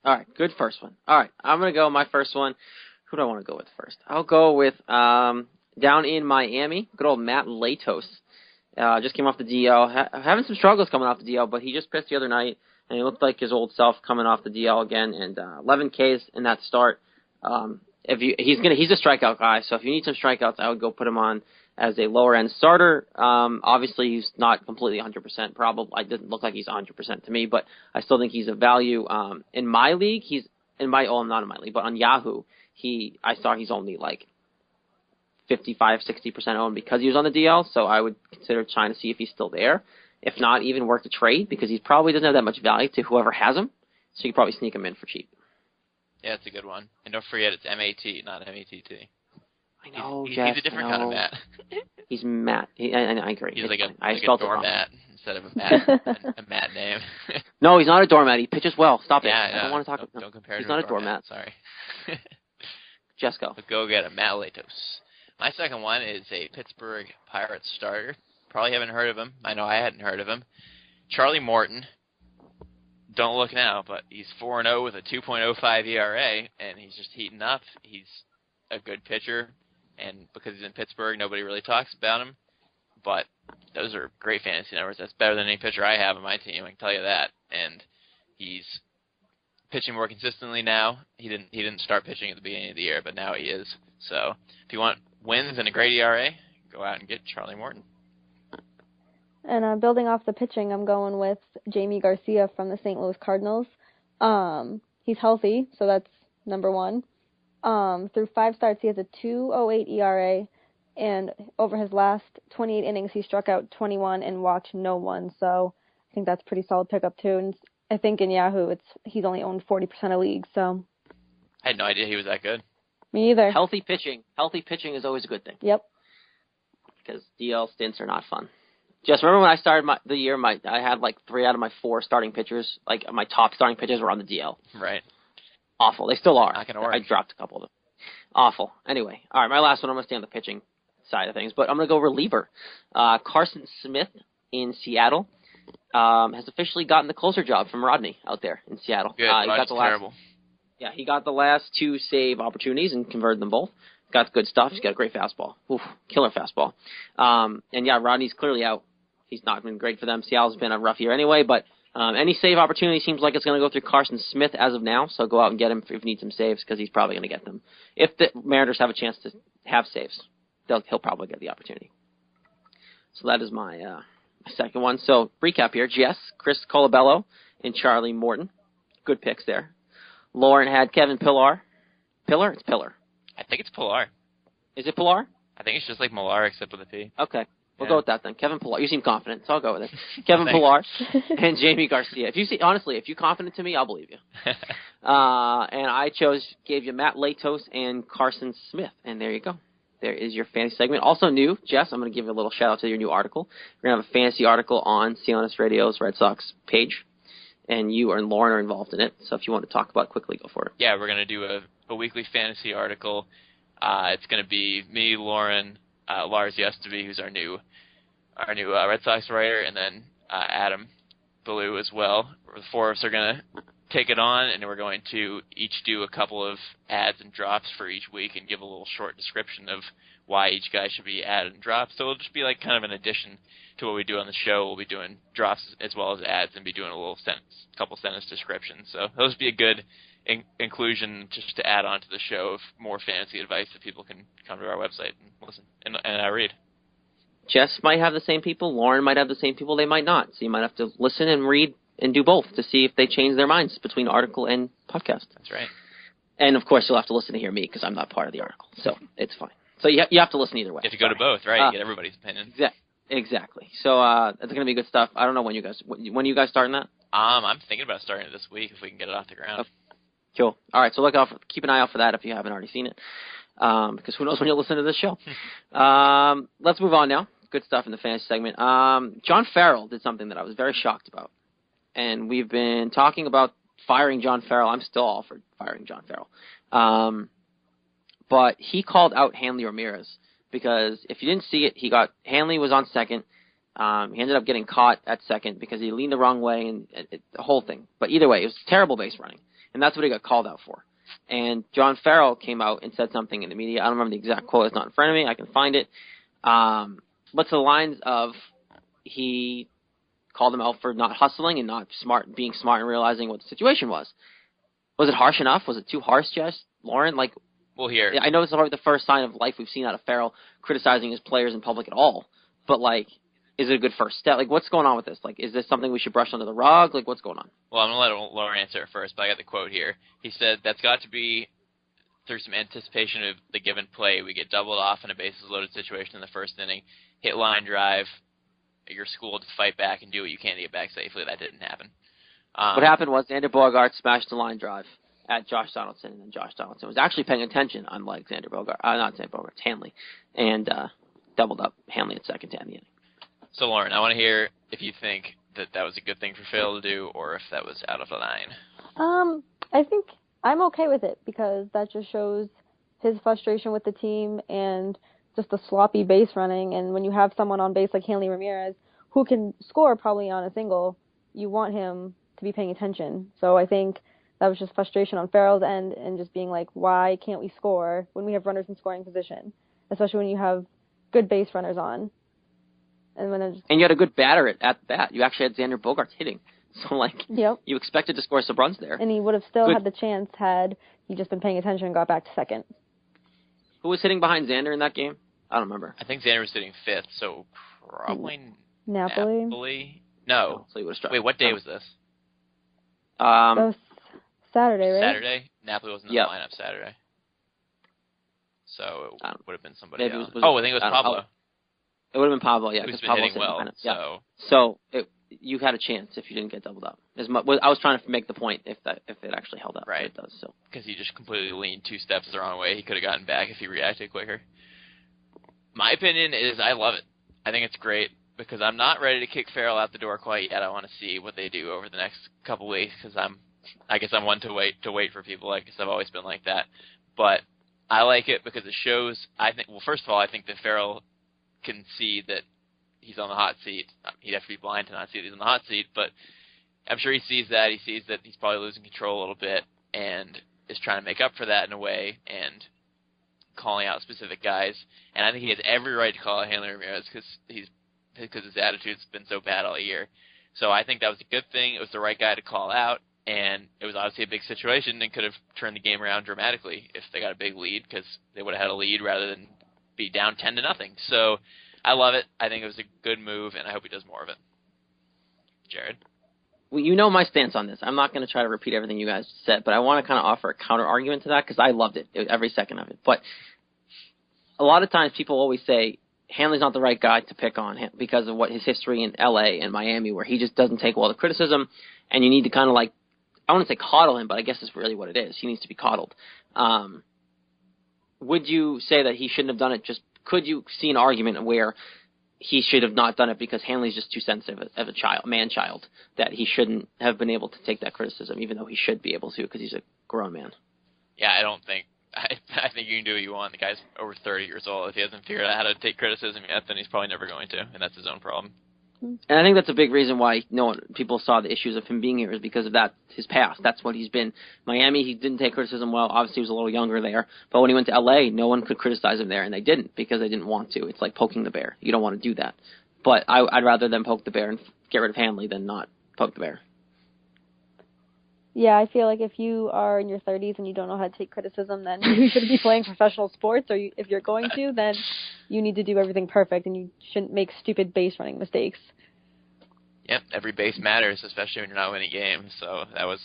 All right, good first one. All right, I'm gonna go my first one. Who do I want to go with first? I'll go with down in Miami, good old Matt Latos. Just came off the DL. Having some struggles coming off the DL, but he just pitched the other night, and he looked like his old self coming off the DL again. And 11 Ks in that start. He's a strikeout guy, so if you need some strikeouts, I would go put him on as a lower end starter. Obviously, he's not completely 100%. Probably, it doesn't look like he's 100% to me, but I still think he's a value. In my league, not in my league, but on Yahoo, I saw he's only 55-60% owned because he was on the DL, so I would consider trying to see if he's still there. If not, even worth a trade, because he probably doesn't have that much value to whoever has him, so you could probably sneak him in for cheap. Yeah, it's a good one. And don't forget, it's M-A-T, not M-A-T-T. I know, he's Jess, a different kind of Matt. He's Matt. I agree. He's like I a spelled doormat instead of a Matt name. No, he's not a doormat. He pitches well. Stop it. Yeah, I don't want to talk about him. Don't compare him He's to not a doormat. Sorry. Jess, go. But go get a Matt Latos. My second one is a Pittsburgh Pirates starter. Probably haven't heard of him. I know I hadn't heard of him. Charlie Morton. Don't look now, but he's 4-0 with a 2.05 ERA, and he's just heating up. He's a good pitcher, and because he's in Pittsburgh, nobody really talks about him. But those are great fantasy numbers. That's better than any pitcher I have on my team, I can tell you that. And he's pitching more consistently now. He didn't start pitching at the beginning of the year, but now he is. So if you want wins and a great ERA, go out and get Charlie Morton. And building off the pitching, I'm going with Jamie Garcia from the St. Louis Cardinals. He's healthy, so that's number one. Through 5 starts, he has a 2.08 ERA, and over his last 28 innings, he struck out 21 and walked no one. So I think that's a pretty solid pickup too. And I think in Yahoo, he's only owned 40% of leagues. So I had no idea he was that good. Me either. Healthy pitching is always a good thing. Yep. Because DL stints are not fun. Just remember when I started the year, I had 3 out of my 4 starting pitchers, my top starting pitchers were on the DL. Right. Awful. They still are. Not gonna work. I dropped a couple of them. Awful. Anyway, all right, my last one, I'm going to stay on the pitching side of things, but I'm going to go reliever. Carson Smith in Seattle has officially gotten the closer job from Rodney out there in Seattle. Good. Rodney's terrible. Yeah, he got the last 2 save opportunities and converted them both. Got good stuff. He's got a great fastball. Oof, killer fastball. And yeah, Rodney's clearly out. He's not been great for them. Seattle's been a rough year anyway, but any save opportunity seems like it's going to go through Carson Smith as of now, so go out and get him if you need some saves because he's probably going to get them. If the Mariners have a chance to have saves, he'll probably get the opportunity. So that is my second one. So recap here, Jess, Chris Colabello, and Charlie Morton. Good picks there. Lauren had Kevin Pillar. Pillar? It's Pillar. I think it's Pilar. Is it Pilar? I think it's just like Millar except with a P. Okay. We'll go with that then. Kevin Pillar. You seem confident, so I'll go with it. Kevin Pillar and Jamie Garcia. If you're confident to me, I'll believe you. And I gave you Matt Latos and Carson Smith, and there you go. There is your fantasy segment. Also new, Jess, I'm going to give you a little shout out to your new article. We're going to have a fantasy article on CLNS Radio's Red Sox page, and you and Lauren are involved in it. So if you want to talk about it quickly, go for it. Yeah, we're going to do a weekly fantasy article. It's going to be me, Lauren, Lars Yesteby, who's our new Red Sox writer, and then Adam Ballou as well. The four of us are going to take it on, and we're going to each do a couple of ads and drops for each week and give a little short description of why each guy should be added and dropped. So it'll just be like kind of an addition to what we do on the show. We'll be doing drops as well as ads and be doing a little couple sentence descriptions. So those would be a good inclusion just to add on to the show of more fantasy advice that people can come to our website and listen and read. Jess might have the same people. Lauren might have the same people. They might not. So you might have to listen and read and do both to see if they change their minds between article and podcast. That's right. And, of course, you'll have to listen to hear me because I'm not part of the article. So it's fine. So you have to listen either way. You have to go to both, right? You get everybody's opinion. Exactly. So it's going to be good stuff. I don't know when are you guys starting that? I'm thinking about starting it this week if we can get it off the ground. Okay. Cool. All right, so keep an eye out for that if you haven't already seen it, because who knows when you'll listen to this show. Let's move on now. Good stuff in the fantasy segment. John Farrell did something that I was very shocked about, and we've been talking about firing John Farrell. I'm still all for firing John Farrell. But he called out Hanley Ramirez because if you didn't see it, Hanley was on second. He ended up getting caught at second because he leaned the wrong way and the whole thing. But either way, it was terrible base running. And that's what he got called out for. And John Farrell came out and said something in the media. I don't remember the exact quote. It's not in front of me. I can find it. But to the lines of he called him out for not hustling and not being smart and realizing what the situation was. Was it harsh enough? Was it too harsh, Jess? Lauren? We'll hear. I know this is probably the first sign of life we've seen out of Farrell criticizing his players in public at all. But, is it a good first step? What's going on with this? Is this something we should brush under the rug? What's going on? Well, I'm going to let Lauren answer it first, but I got the quote here. He said, that's got to be through some anticipation of the given play. We get doubled off in a bases-loaded situation in the first inning, hit line drive, you're schooled to fight back and do what you can to get back safely. That didn't happen. What happened was Xander Bogaerts smashed the line drive at Josh Donaldson, and then Josh Donaldson was actually paying attention, unlike Hanley, and doubled up Hanley at second to end the inning. So, Lauren, I want to hear if you think that was a good thing for Phil to do or if that was out of the line. I think I'm okay with it because that just shows his frustration with the team and just the sloppy base running. And when you have someone on base like Hanley Ramirez who can score probably on a single, you want him to be paying attention. So I think that was just frustration on Farrell's end and just being like, why can't we score when we have runners in scoring position, especially when you have good base runners on. And you had a good batter at bat. You actually had Xander Bogaerts hitting. So, yep. You expected to score some runs there. And he would have still had the chance had he just been paying attention and got back to second. Who was hitting behind Xander in that game? I don't remember. I think Xander was hitting fifth, so probably Napoli. No. So he would have struck. Wait, what day was this? That was Saturday, right? Saturday? Napoli wasn't in the lineup Saturday. So it would have been somebody else. I think it was Pablo. It would have been Pablo, yeah. Who's been hitting well. So you had a chance if you didn't get doubled up. I was trying to make the point if it actually held up. Right. It does. So because he just completely leaned 2 steps the wrong way. He could have gotten back if he reacted quicker. My opinion is I love it. I think it's great because I'm not ready to kick Farrell out the door quite yet. I want to see what they do over the next couple weeks because I guess I'm one to wait for people. I guess I've always been like that. But I like it because it shows, first of all, I think that Farrell can see that he's on the hot seat. He'd have to be blind to not see that he's on the hot seat, but I'm sure he sees that. He sees that he's probably losing control a little bit and is trying to make up for that in a way and calling out specific guys. And I think he has every right to call out Hanley Ramirez because his attitude's been so bad all year. So I think that was a good thing. It was the right guy to call out, and it was obviously a big situation and could have turned the game around dramatically if they got a big lead because they would have had a lead rather than be down 10-0. So I love it. I think it was a good move, and I hope he does more of it. Jared? Well, you know my stance on this. I'm not going to try to repeat everything you guys said, but I want to kind of offer a counter argument to that because I loved it, every second of it. But a lot of times people always say, Hanley's not the right guy to pick on because of what his history in L.A. and Miami, where he just doesn't take well the criticism, and you need to kind of like, I wouldn't say coddle him, but I guess that's really what it is. He needs to be coddled. Would you say that he shouldn't have done it? Could you see an argument where he should have not done it because Hanley's just too sensitive as a man-child, that he shouldn't have been able to take that criticism, even though he should be able to because he's a grown man? Yeah, I think you can do what you want. The guy's over 30 years old. If he hasn't figured out how to take criticism yet, then he's probably never going to, and that's his own problem. And I think that's a big reason why people saw the issues of him being here is because of that, his past. That's what he's been. Miami, he didn't take criticism well. Obviously, he was a little younger there. But when he went to L.A., no one could criticize him there, and they didn't because they didn't want to. It's like poking the bear. You don't want to do that. But I'd rather them poke the bear and get rid of Hanley than not poke the bear. Yeah, I feel like if you are in your 30s and you don't know how to take criticism, then you shouldn't be playing professional sports, or if you're going to, then you need to do everything perfect, and you shouldn't make stupid base running mistakes. Yep, every base matters, especially when you're not winning games. So that was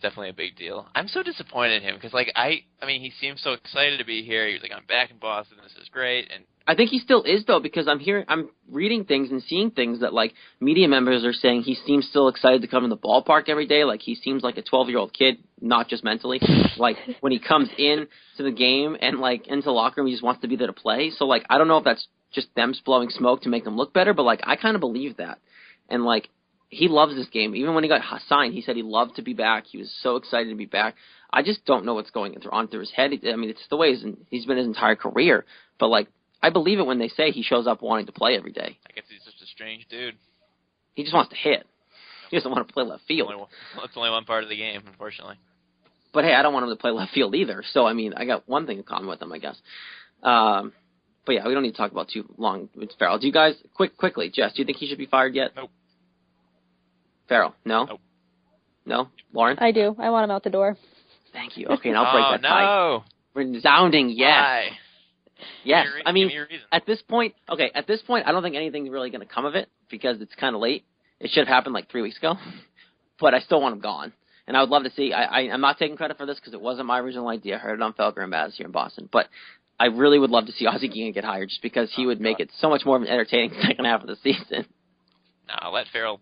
definitely a big deal. I'm so disappointed in him because, I mean, he seems so excited to be here. He was like, I'm back in Boston. This is great. And I think he still is, though, because I'm reading things and seeing things that, like, media members are saying he seems still excited to come in the ballpark every day. Like, he seems like a 12-year-old kid, not just mentally. Like, when he comes in to the game and, like, into the locker room, he just wants to be there to play. So, like, I don't know if that's just them blowing smoke to make him look better, but, like, I kind of believe that. And, like, he loves this game. Even when he got signed, he said he loved to be back. He was so excited to be back. I just don't know what's going on through his head. I mean, it's the way he's been his entire career. But, like, I believe it when they say he shows up wanting to play every day. I guess he's just a strange dude. He just wants to hit. He doesn't want to play left field. That's only one part of the game, unfortunately. But, hey, I don't want him to play left field either. So, I mean, I got one thing in common with him, I guess. But, yeah, we don't need to talk about too long with Farrell. Do you guys, quickly, Jess, do you think he should be fired yet? Nope. Farrell, no? Nope. No? Lauren? I do. I want him out the door. Thank you. Okay, and I'll break that tie. No. Resounding yes. Why? Yes. I mean, give me your reason. at this point, I don't think anything's really going to come of it because it's kind of late. It should have happened like 3 weeks ago. But I still want him gone. And I would love to see, I'm not taking credit for this because it wasn't my original idea. I heard it on Felger and Baz here in Boston. But I really would love to see Ozzie Guillen get hired just because he would make it so much more of an entertaining second half of the season. No, let Farrell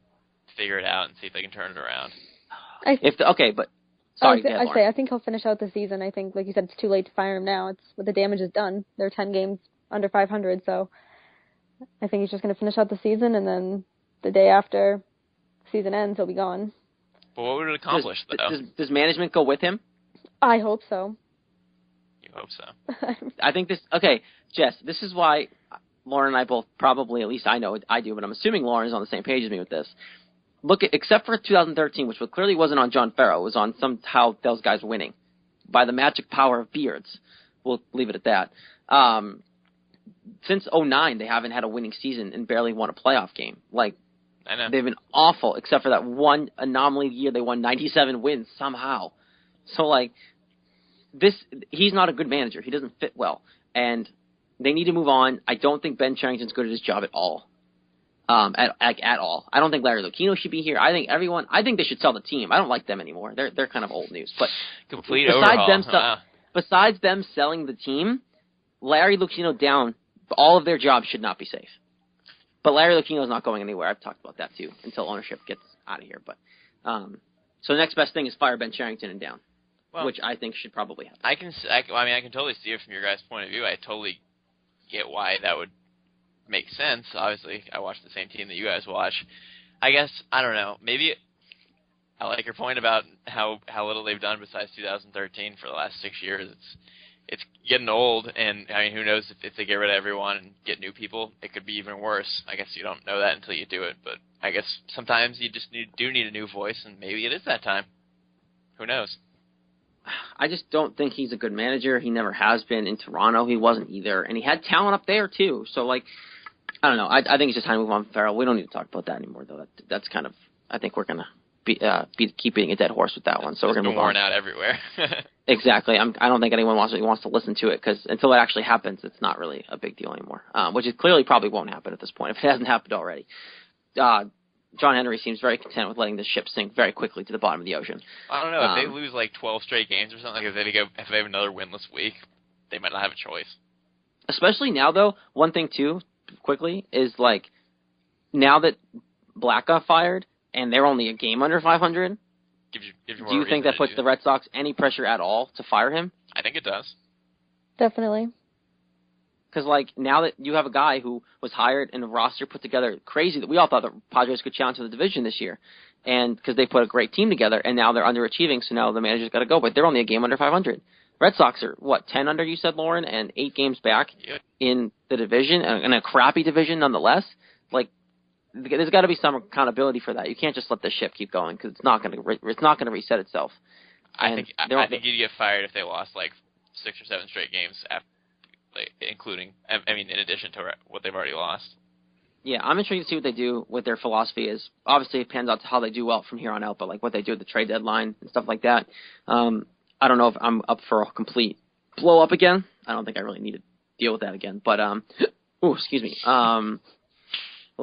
figure it out and see if they can turn it around. I think he'll finish out the season. I think, like you said, it's too late to fire him now. The damage is done. They're 10 games under 500, so I think he's just going to finish out the season, and then the day after season ends, he'll be gone. But what would it accomplish, though? Does management go with him? I hope so. You hope so. I think Jess, this is why Lauren and I both probably, at least I know I do, but I'm assuming Lauren is on the same page as me with this. Except for 2013, which clearly wasn't on John Farrell, it was on somehow those guys winning by the magic power of beards. We'll leave it at that. Since 2009, they haven't had a winning season and barely won a playoff game. Like, I know. They've been awful, except for that one anomaly year they won 97 wins somehow. So, like, he's not a good manager. He doesn't fit well, and they need to move on. I don't think Ben Cherington's good at his job at all. At all. I don't think Larry Lucchino should be here. I think they should sell the team. I don't like them anymore. They're kind of old news. But complete overhaul. Besides them selling the team, Larry Lucchino down, all of their jobs should not be safe. But Larry Lucchino is not going anywhere. I've talked about that too until ownership gets out of here. But so the next best thing is fire Ben Cherington and down, which I think should probably happen. I can totally see it from your guys' point of view. I totally get why that would makes sense. Obviously, I watch the same team that you guys watch. I guess, I don't know, maybe I like your point about how little they've done besides 2013 for the last 6 years. It's getting old, and I mean, who knows if they get rid of everyone and get new people, it could be even worse. I guess you don't know that until you do it, but I guess sometimes you just do need a new voice, and maybe it is that time. Who knows? I just don't think he's a good manager. He never has been. In Toronto, he wasn't either, and he had talent up there too. So, like, I don't know. I think it's just time to move on from Farrell. We don't need to talk about that anymore, though. That's kind of. I think we're gonna keep beating a dead horse with that one. So we're gonna move on. Worn out everywhere. Exactly. I don't think anyone wants to listen to it because until it actually happens, it's not really a big deal anymore. Which it clearly probably won't happen at this point if it hasn't happened already. John Henry seems very content with letting the ship sink very quickly to the bottom of the ocean. I don't know if they lose like 12 straight games or something. Like if they have another winless week, they might not have a choice. Especially now, though, one thing, too, quickly is like now that Black got fired and they're only a game under 500. Gives you Do more you think reason that puts to the Red Sox any pressure at all to fire him? I think it does. Definitely. Because, like, now that you have a guy who was hired and a roster put together crazy, that we all thought the Padres could challenge for the division this year, and because they put a great team together, and now they're underachieving, so now the manager's got to go. But they're only a game under 500. Red Sox are, 10 under, you said, Lauren, and 8 games back in the division, and a crappy division nonetheless. Like, there's got to be some accountability for that. You can't just let the ship keep going because it's not going to reset itself. I think you'd get fired if they lost like 6 or 7 straight games, including, in addition to what they've already lost. Yeah, I'm intrigued to see what they do with their philosophy. Is obviously it depends on how they do well from here on out, but like what they do at the trade deadline and stuff like that. I don't know if I'm up for a complete blow up again. I don't think I really need to deal with that again. But excuse me. Little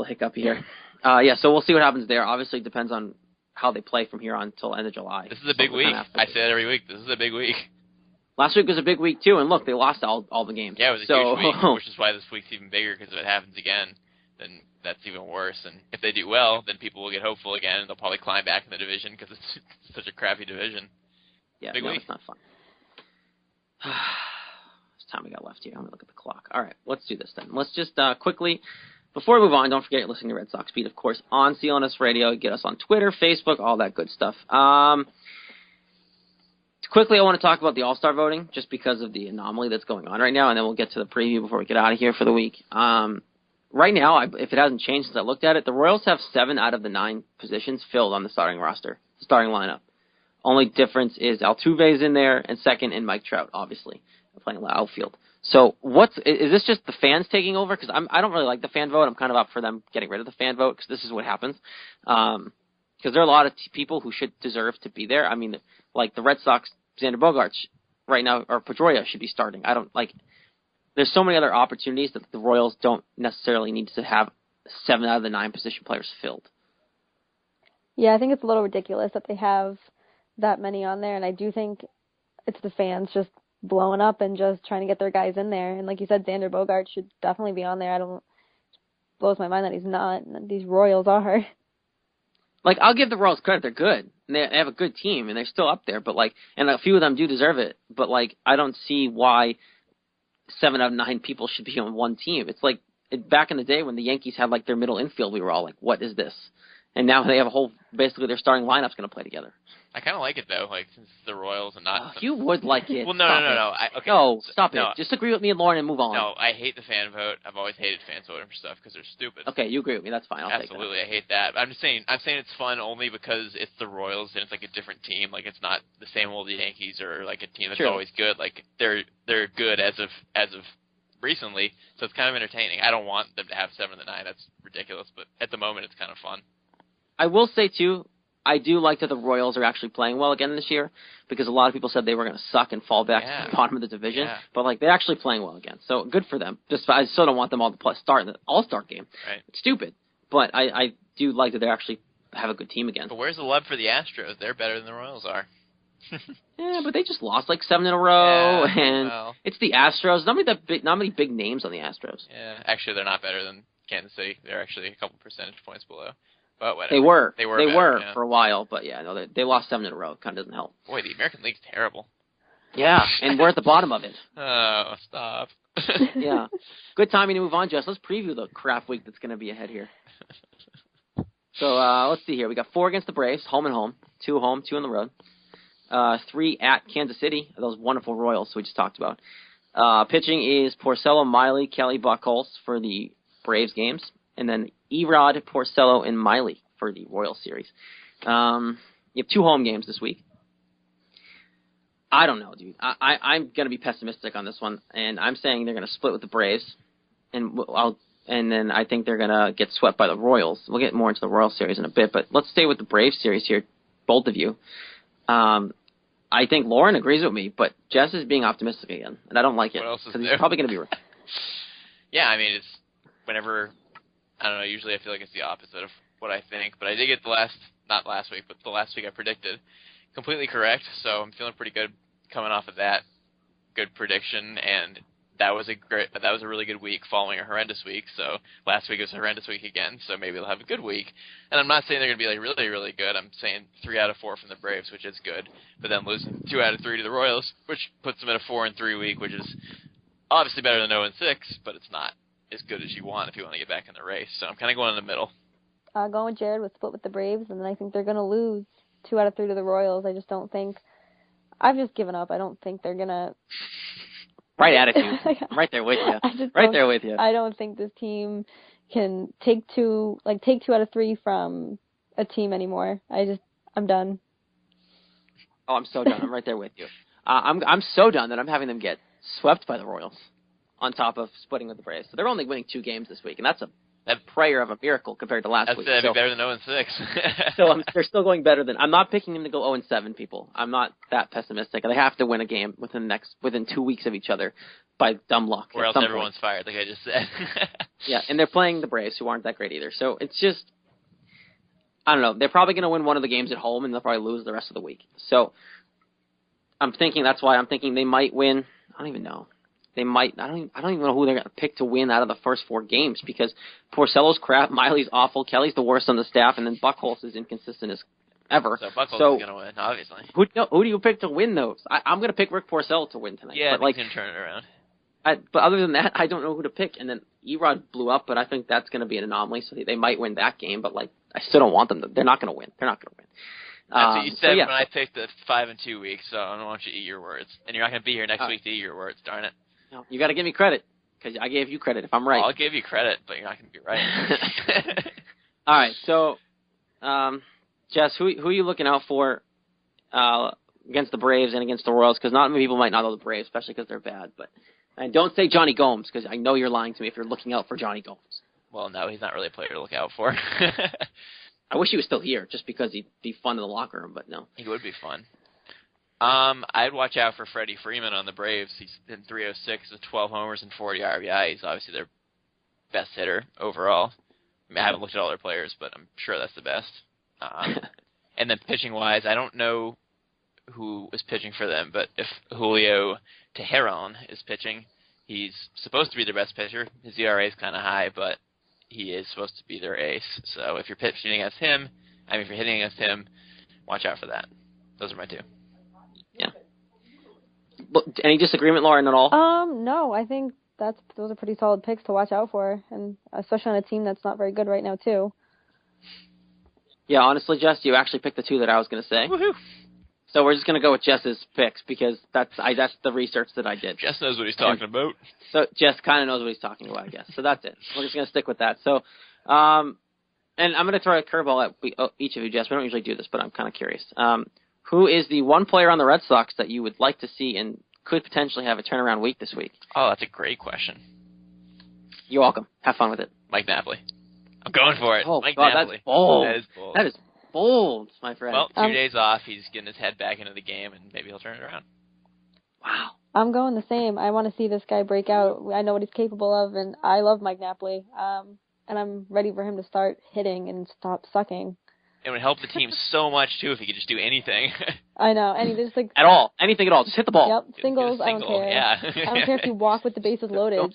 hiccup here. So we'll see what happens there. Obviously, it depends on how they play from here on until end of July. This is a big week. I say it every week. This is a big week. Last week was a big week too, and look, they lost all the games. Yeah, it was a huge week, which is why this week's even bigger. Because if it happens again, then that's even worse. And if they do well, then people will get hopeful again, and they'll probably climb back in the division because it's such a crappy division. Yeah, big week. It's not fun. It's time we got left here. I'm gonna look at the clock. All right, let's do this then. Let's just quickly. Before we move on, don't forget you're listening to Red Sox Beat, of course, on CLNS Radio. Get us on Twitter, Facebook, all that good stuff. Quickly, I want to talk about the All-Star voting, just because of the anomaly that's going on right now, and then we'll get to the preview before we get out of here for the week. Right now, if it hasn't changed since I looked at it, the Royals have 7 out of the 9 positions filled on the starting roster, starting lineup. Only difference is Altuve's in there, and second, and Mike Trout, obviously, playing outfield. So is this just the fans taking over? Because I don't really like the fan vote. I'm kind of up for them getting rid of the fan vote because this is what happens. Because there are a lot of people who should deserve to be there. I mean, like the Red Sox, Xander Bogaerts right now, or Pedroia should be starting. There's so many other opportunities that the Royals don't necessarily need to have 7 out of the 9 position players filled. Yeah, I think it's a little ridiculous that they have that many on there, and I do think it's the fans just blowing up and just trying to get their guys in there. And like you said, Xander Bogaerts should definitely be on there. It blows my mind that he's not. These Royals are. Like, I'll give the Royals credit. They're good. And they have a good team, and they're still up there. But, and a few of them do deserve it. But, I don't see why 7 out of 9 people should be on one team. It's like back in the day when the Yankees had, their middle infield, we were all like, what is this? And now they have basically their starting lineup's going to play together. I kind of like it, though, since it's the Royals and not... Oh, you would like it. Well, no. Stop it. Just agree with me and Lauren and move on. No, I hate the fan vote. I've always hated fans voting for stuff because they're stupid. Okay, you agree with me. That's fine. Absolutely, I hate that. I'm saying it's fun only because it's the Royals and it's a different team. It's not the same old Yankees or a team that's always good. They're good as of recently, so it's kind of entertaining. I don't want them to have 7 of the 9. That's ridiculous, but at the moment it's kind of fun. I will say, too, I do like that the Royals are actually playing well again this year because a lot of people said they were going to suck and fall back to the bottom of the division. Yeah. But, they're actually playing well again. So, good for them. I still don't want them all to start in the All-Star game. Right. It's stupid. But I do like that they actually have a good team again. But where's the love for the Astros? They're better than the Royals are. Yeah, but they just lost 7 in a row, and it's the Astros. Not many big names on the Astros. Yeah, actually, they're not better than Kansas City. They're actually a couple percentage points below. But whatever. They were for a while, but they lost 7 in a row. It kind of doesn't help. Boy, the American League's terrible. Yeah, and we're at the bottom of it. Oh, stop. Yeah. Good timing to move on, Jess. Let's preview the crap week that's going to be ahead here. So, let's see here. We got 4 against the Braves, home and home. 2 home, 2 on the road. 3 at Kansas City, those wonderful Royals we just talked about. Pitching is Porcello, Miley, Kelly, Buchholz for the Braves games. And then Erod, Porcello, and Miley for the Royals series. You have 2 home games this week. I don't know, dude. I'm going to be pessimistic on this one, and I'm saying they're going to split with the Braves, and then I think they're going to get swept by the Royals. We'll get more into the Royals series in a bit, but let's stay with the Braves series here, both of you. I think Lauren agrees with me, but Jess is being optimistic again, and I don't like it. What else is because there? He's probably going to be right. Yeah, I mean, it's whenever... I don't know, usually I feel like it's the opposite of what I think, but I did get the last week I predicted completely correct, so I'm feeling pretty good coming off of that good prediction, and that was a really good week following a horrendous week. So last week was a horrendous week again. So maybe they'll have a good week. And I'm not saying they're going to be like really, really good. I'm saying 3 out of 4 from the Braves, which is good. But then losing 2 out of 3 to the Royals, which puts them at a 4-3 week, which is obviously better than 0-6, but it's not as good as you want if you want to get back in the race. So I'm kind of going in the middle. Going with Jared with split with the Braves, and then I think they're going to lose 2 out of 3 to the Royals. I just don't think. I've just given up. I don't think they're going to. Right attitude. I'm right there with you. Right there with you. I don't think this team can take 2 out of 3 from a team anymore. I'm done. Oh, I'm so done. I'm right there with you. I'm so done that I'm having them get swept by the Royals on top of splitting with the Braves. So they're only winning 2 games this week, and that's a prayer of a miracle compared to last week. That'd be better than 0-6. So they're still going better than. I'm not picking them to go 0-7, people. I'm not that pessimistic. They have to win a game within 2 weeks of each other by dumb luck. Or else everyone's fired, like I just said. Yeah, and they're playing the Braves, who aren't that great either. So it's just, I don't know. They're probably going to win one of the games at home, and they'll probably lose the rest of the week. So that's why I'm thinking they might win. I don't even know. They might. I don't even know who they're going to pick to win out of the first 4 games, because Porcello's crap, Miley's awful, Kelly's the worst on the staff, and then Buchholz is inconsistent as ever. So Buchholz is going to win, obviously. Who do you pick to win those? I'm going to pick Rick Porcello to win tonight. Yeah, but he's going to turn it around. But other than that, I don't know who to pick. And then Erod blew up, but I think that's going to be an anomaly, so they might win that game. But I still don't want them to. They're not going to win. They're not going to win. That's what you said when I picked the 5-2 week, so I don't want you to eat your words. And you're not going to be here next week to eat your words, darn it. No, you got to give me credit, because I gave you credit if I'm right. I'll give you credit, but you're not going to be right. All right, so, Jess, who are you looking out for against the Braves and against the Royals? Because not many people might not know the Braves, especially because they're bad. And don't say Johnny Gomes, because I know you're lying to me if you're looking out for Johnny Gomes. Well, no, he's not really a player to look out for. I wish he was still here, just because he'd be fun in the locker room, but no. He would be fun. I'd watch out for Freddie Freeman on the Braves. He's in 306 with 12 homers and 40 RBI. He's obviously their best hitter overall. I haven't looked at all their players, but I'm sure that's the best. And then pitching-wise, I don't know who is pitching for them, but if Julio Teheran is pitching, he's supposed to be their best pitcher. His ERA is kind of high, but he is supposed to be their ace. So if you're pitching against him, if you're hitting against him, watch out for that. Those are my 2. Yeah. Any disagreement, Lauren, at all? No, I think those are pretty solid picks to watch out for, and especially on a team that's not very good right now too. Yeah, honestly, Jess, you actually picked the 2 that I was going to say. Woohoo! So we're just going to go with Jess's picks, because that's the research that I did. Jess knows what he's talking about. So Jess kind of knows what he's talking about, I guess. So that's it. We're just going to stick with that. So, and I'm going to throw a curveball at each of you, Jess. We don't usually do this, but I'm kind of curious. Who is the one player on the Red Sox that you would like to see and could potentially have a turnaround week this week? Oh, that's a great question. You're welcome. Have fun with it. Mike Napoli. I'm going for it. Oh, Mike God, Napoli. that's bold. That is bold. That is bold, my friend. Well, 2 days off. He's getting his head back into the game, and maybe he'll turn it around. Wow. I'm going the same. I want to see this guy break out. I know what he's capable of, and I love Mike Napoli. And I'm ready for him to start hitting and stop sucking. It would help the team so much, too, if he could just do anything. I know. Just at all. Anything at all. Just hit the ball. Yep. Singles, I don't care. Yeah. I don't care if you walk with the bases loaded.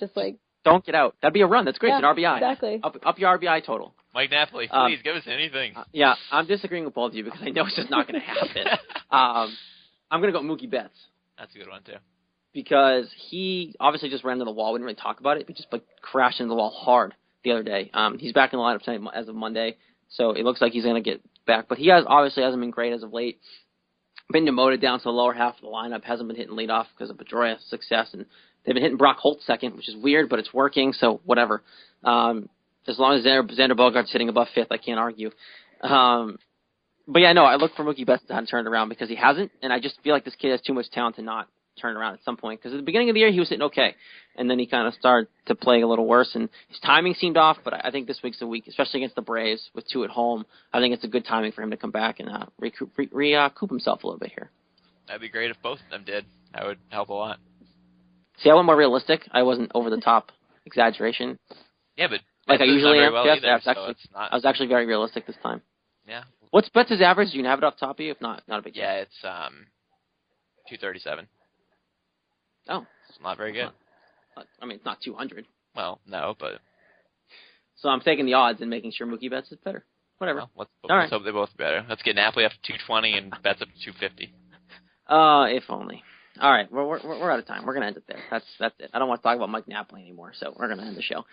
Don't get out. That'd be a run. That's great. Yeah, it's an RBI. Exactly. Up your RBI total. Mike Napoli, please give us anything. Yeah, I'm disagreeing with both of you because I know it's just not going to happen. I'm going to go Mookie Betts. That's a good one, too. Because he obviously just ran into the wall. We didn't really talk about it, but just crashed into the wall hard the other day. He's back in the lineup tonight as of Monday, so it looks like he's going to get back. But he obviously hasn't been great as of late. Been demoted down to the lower half of the lineup. Hasn't been hitting leadoff because of Pedroia's success, and they've been hitting Brock Holt second, which is weird, but it's working. So whatever. As long as Xander Bogaerts hitting above 5th, I can't argue. But yeah, no, I look for Mookie Betts to turn it around because he hasn't, and I just feel like this kid has too much talent to not turn around at some point. Because at the beginning of the year, he was hitting okay, and then he kind of started to play a little worse, and his timing seemed off. But I think this week's the week, especially against the Braves with 2 at home. I think it's a good timing for him to come back and recoup himself a little bit here. That'd be great if both of them did. That would help a lot. See, I went more realistic. I wasn't over the top exaggeration. Yeah, but like I usually am. Well Yes, either, I was actually very realistic this time. Yeah. What's Betts' average? Do you have it off the top of you? If not a big deal. Yeah, it's 237. Oh. It's not very good. I mean, it's not 200. Well, no, but So I'm taking the odds and making sure Mookie Betts is better. Whatever. well, let's right. hope they're both better. Let's get Napoli up to 220 and Betts up to 250. If only. All right, we're out of time. We're gonna end it there. That's it. I don't want to talk about Mike Napoli anymore, so we're gonna end the show.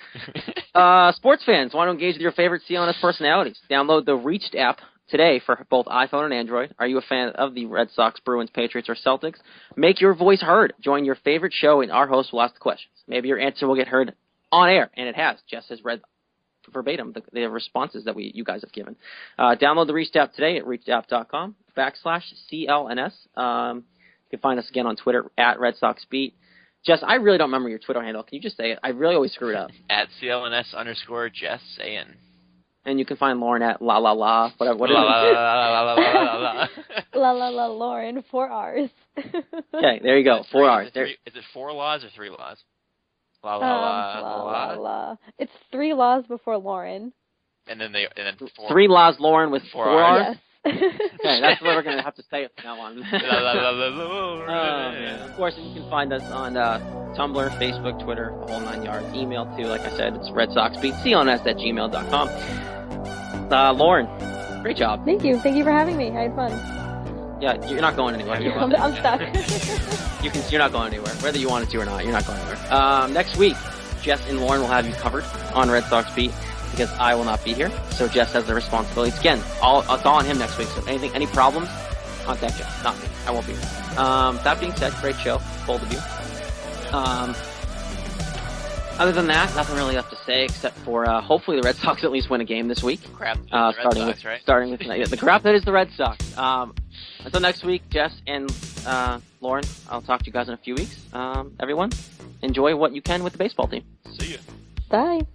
Sports fans want to engage with your favorite CLNS personalities? Download the Reached app today for both iPhone and Android. Are you a fan of the Red Sox, Bruins, Patriots, or Celtics? Make your voice heard. Join your favorite show, and our host will ask the questions. Maybe your answer will get heard on air, and it has. Jess has read verbatim the responses that you guys have given. Download the Reached app today at reachedapp.com/CLNS. You can find us again on Twitter at Red Sox Beat. Jess, I really don't remember your Twitter handle. Can you just say it? I really always screw it up. At CLNS_Jess AN. And you can find Lauren at la la la, whatever. What is La it? la la la la la la. La la la Lauren, 4 R's. Okay, there you go. 4 R's. Is it 4 laws or 3 laws? La la la. It's 3 laws before Lauren. And then 4. 3 laws, Lauren, with 4 R's. Yes. Okay, that's what we're going to have to say from now on. La la la la Lauren. Of course, you can find us on Tumblr, Facebook, Twitter, the whole 9 yards. Email, too, like I said, it's Red Sox Beat, CLNS@gmail.com. Lauren, great job. Thank you. Thank you for having me. I had fun. Yeah, you're not going anywhere. I'm stuck. You're not going anywhere. Whether you wanted to or not, you're not going anywhere. Next week, Jess and Lauren will have you covered on Red Sox Beat because I will not be here. So Jess has the responsibilities. Again, it's all on him next week. So any problems, contact Jess, not me. I won't be here. That being said, great show, both of you. Other than that, nothing really left to say except for hopefully the Red Sox at least win a game this week. Crap, starting with the crap that is the Red Sox. Until next week, Jess and Lauren, I'll talk to you guys in a few weeks. Everyone, enjoy what you can with the baseball team. See ya. Bye.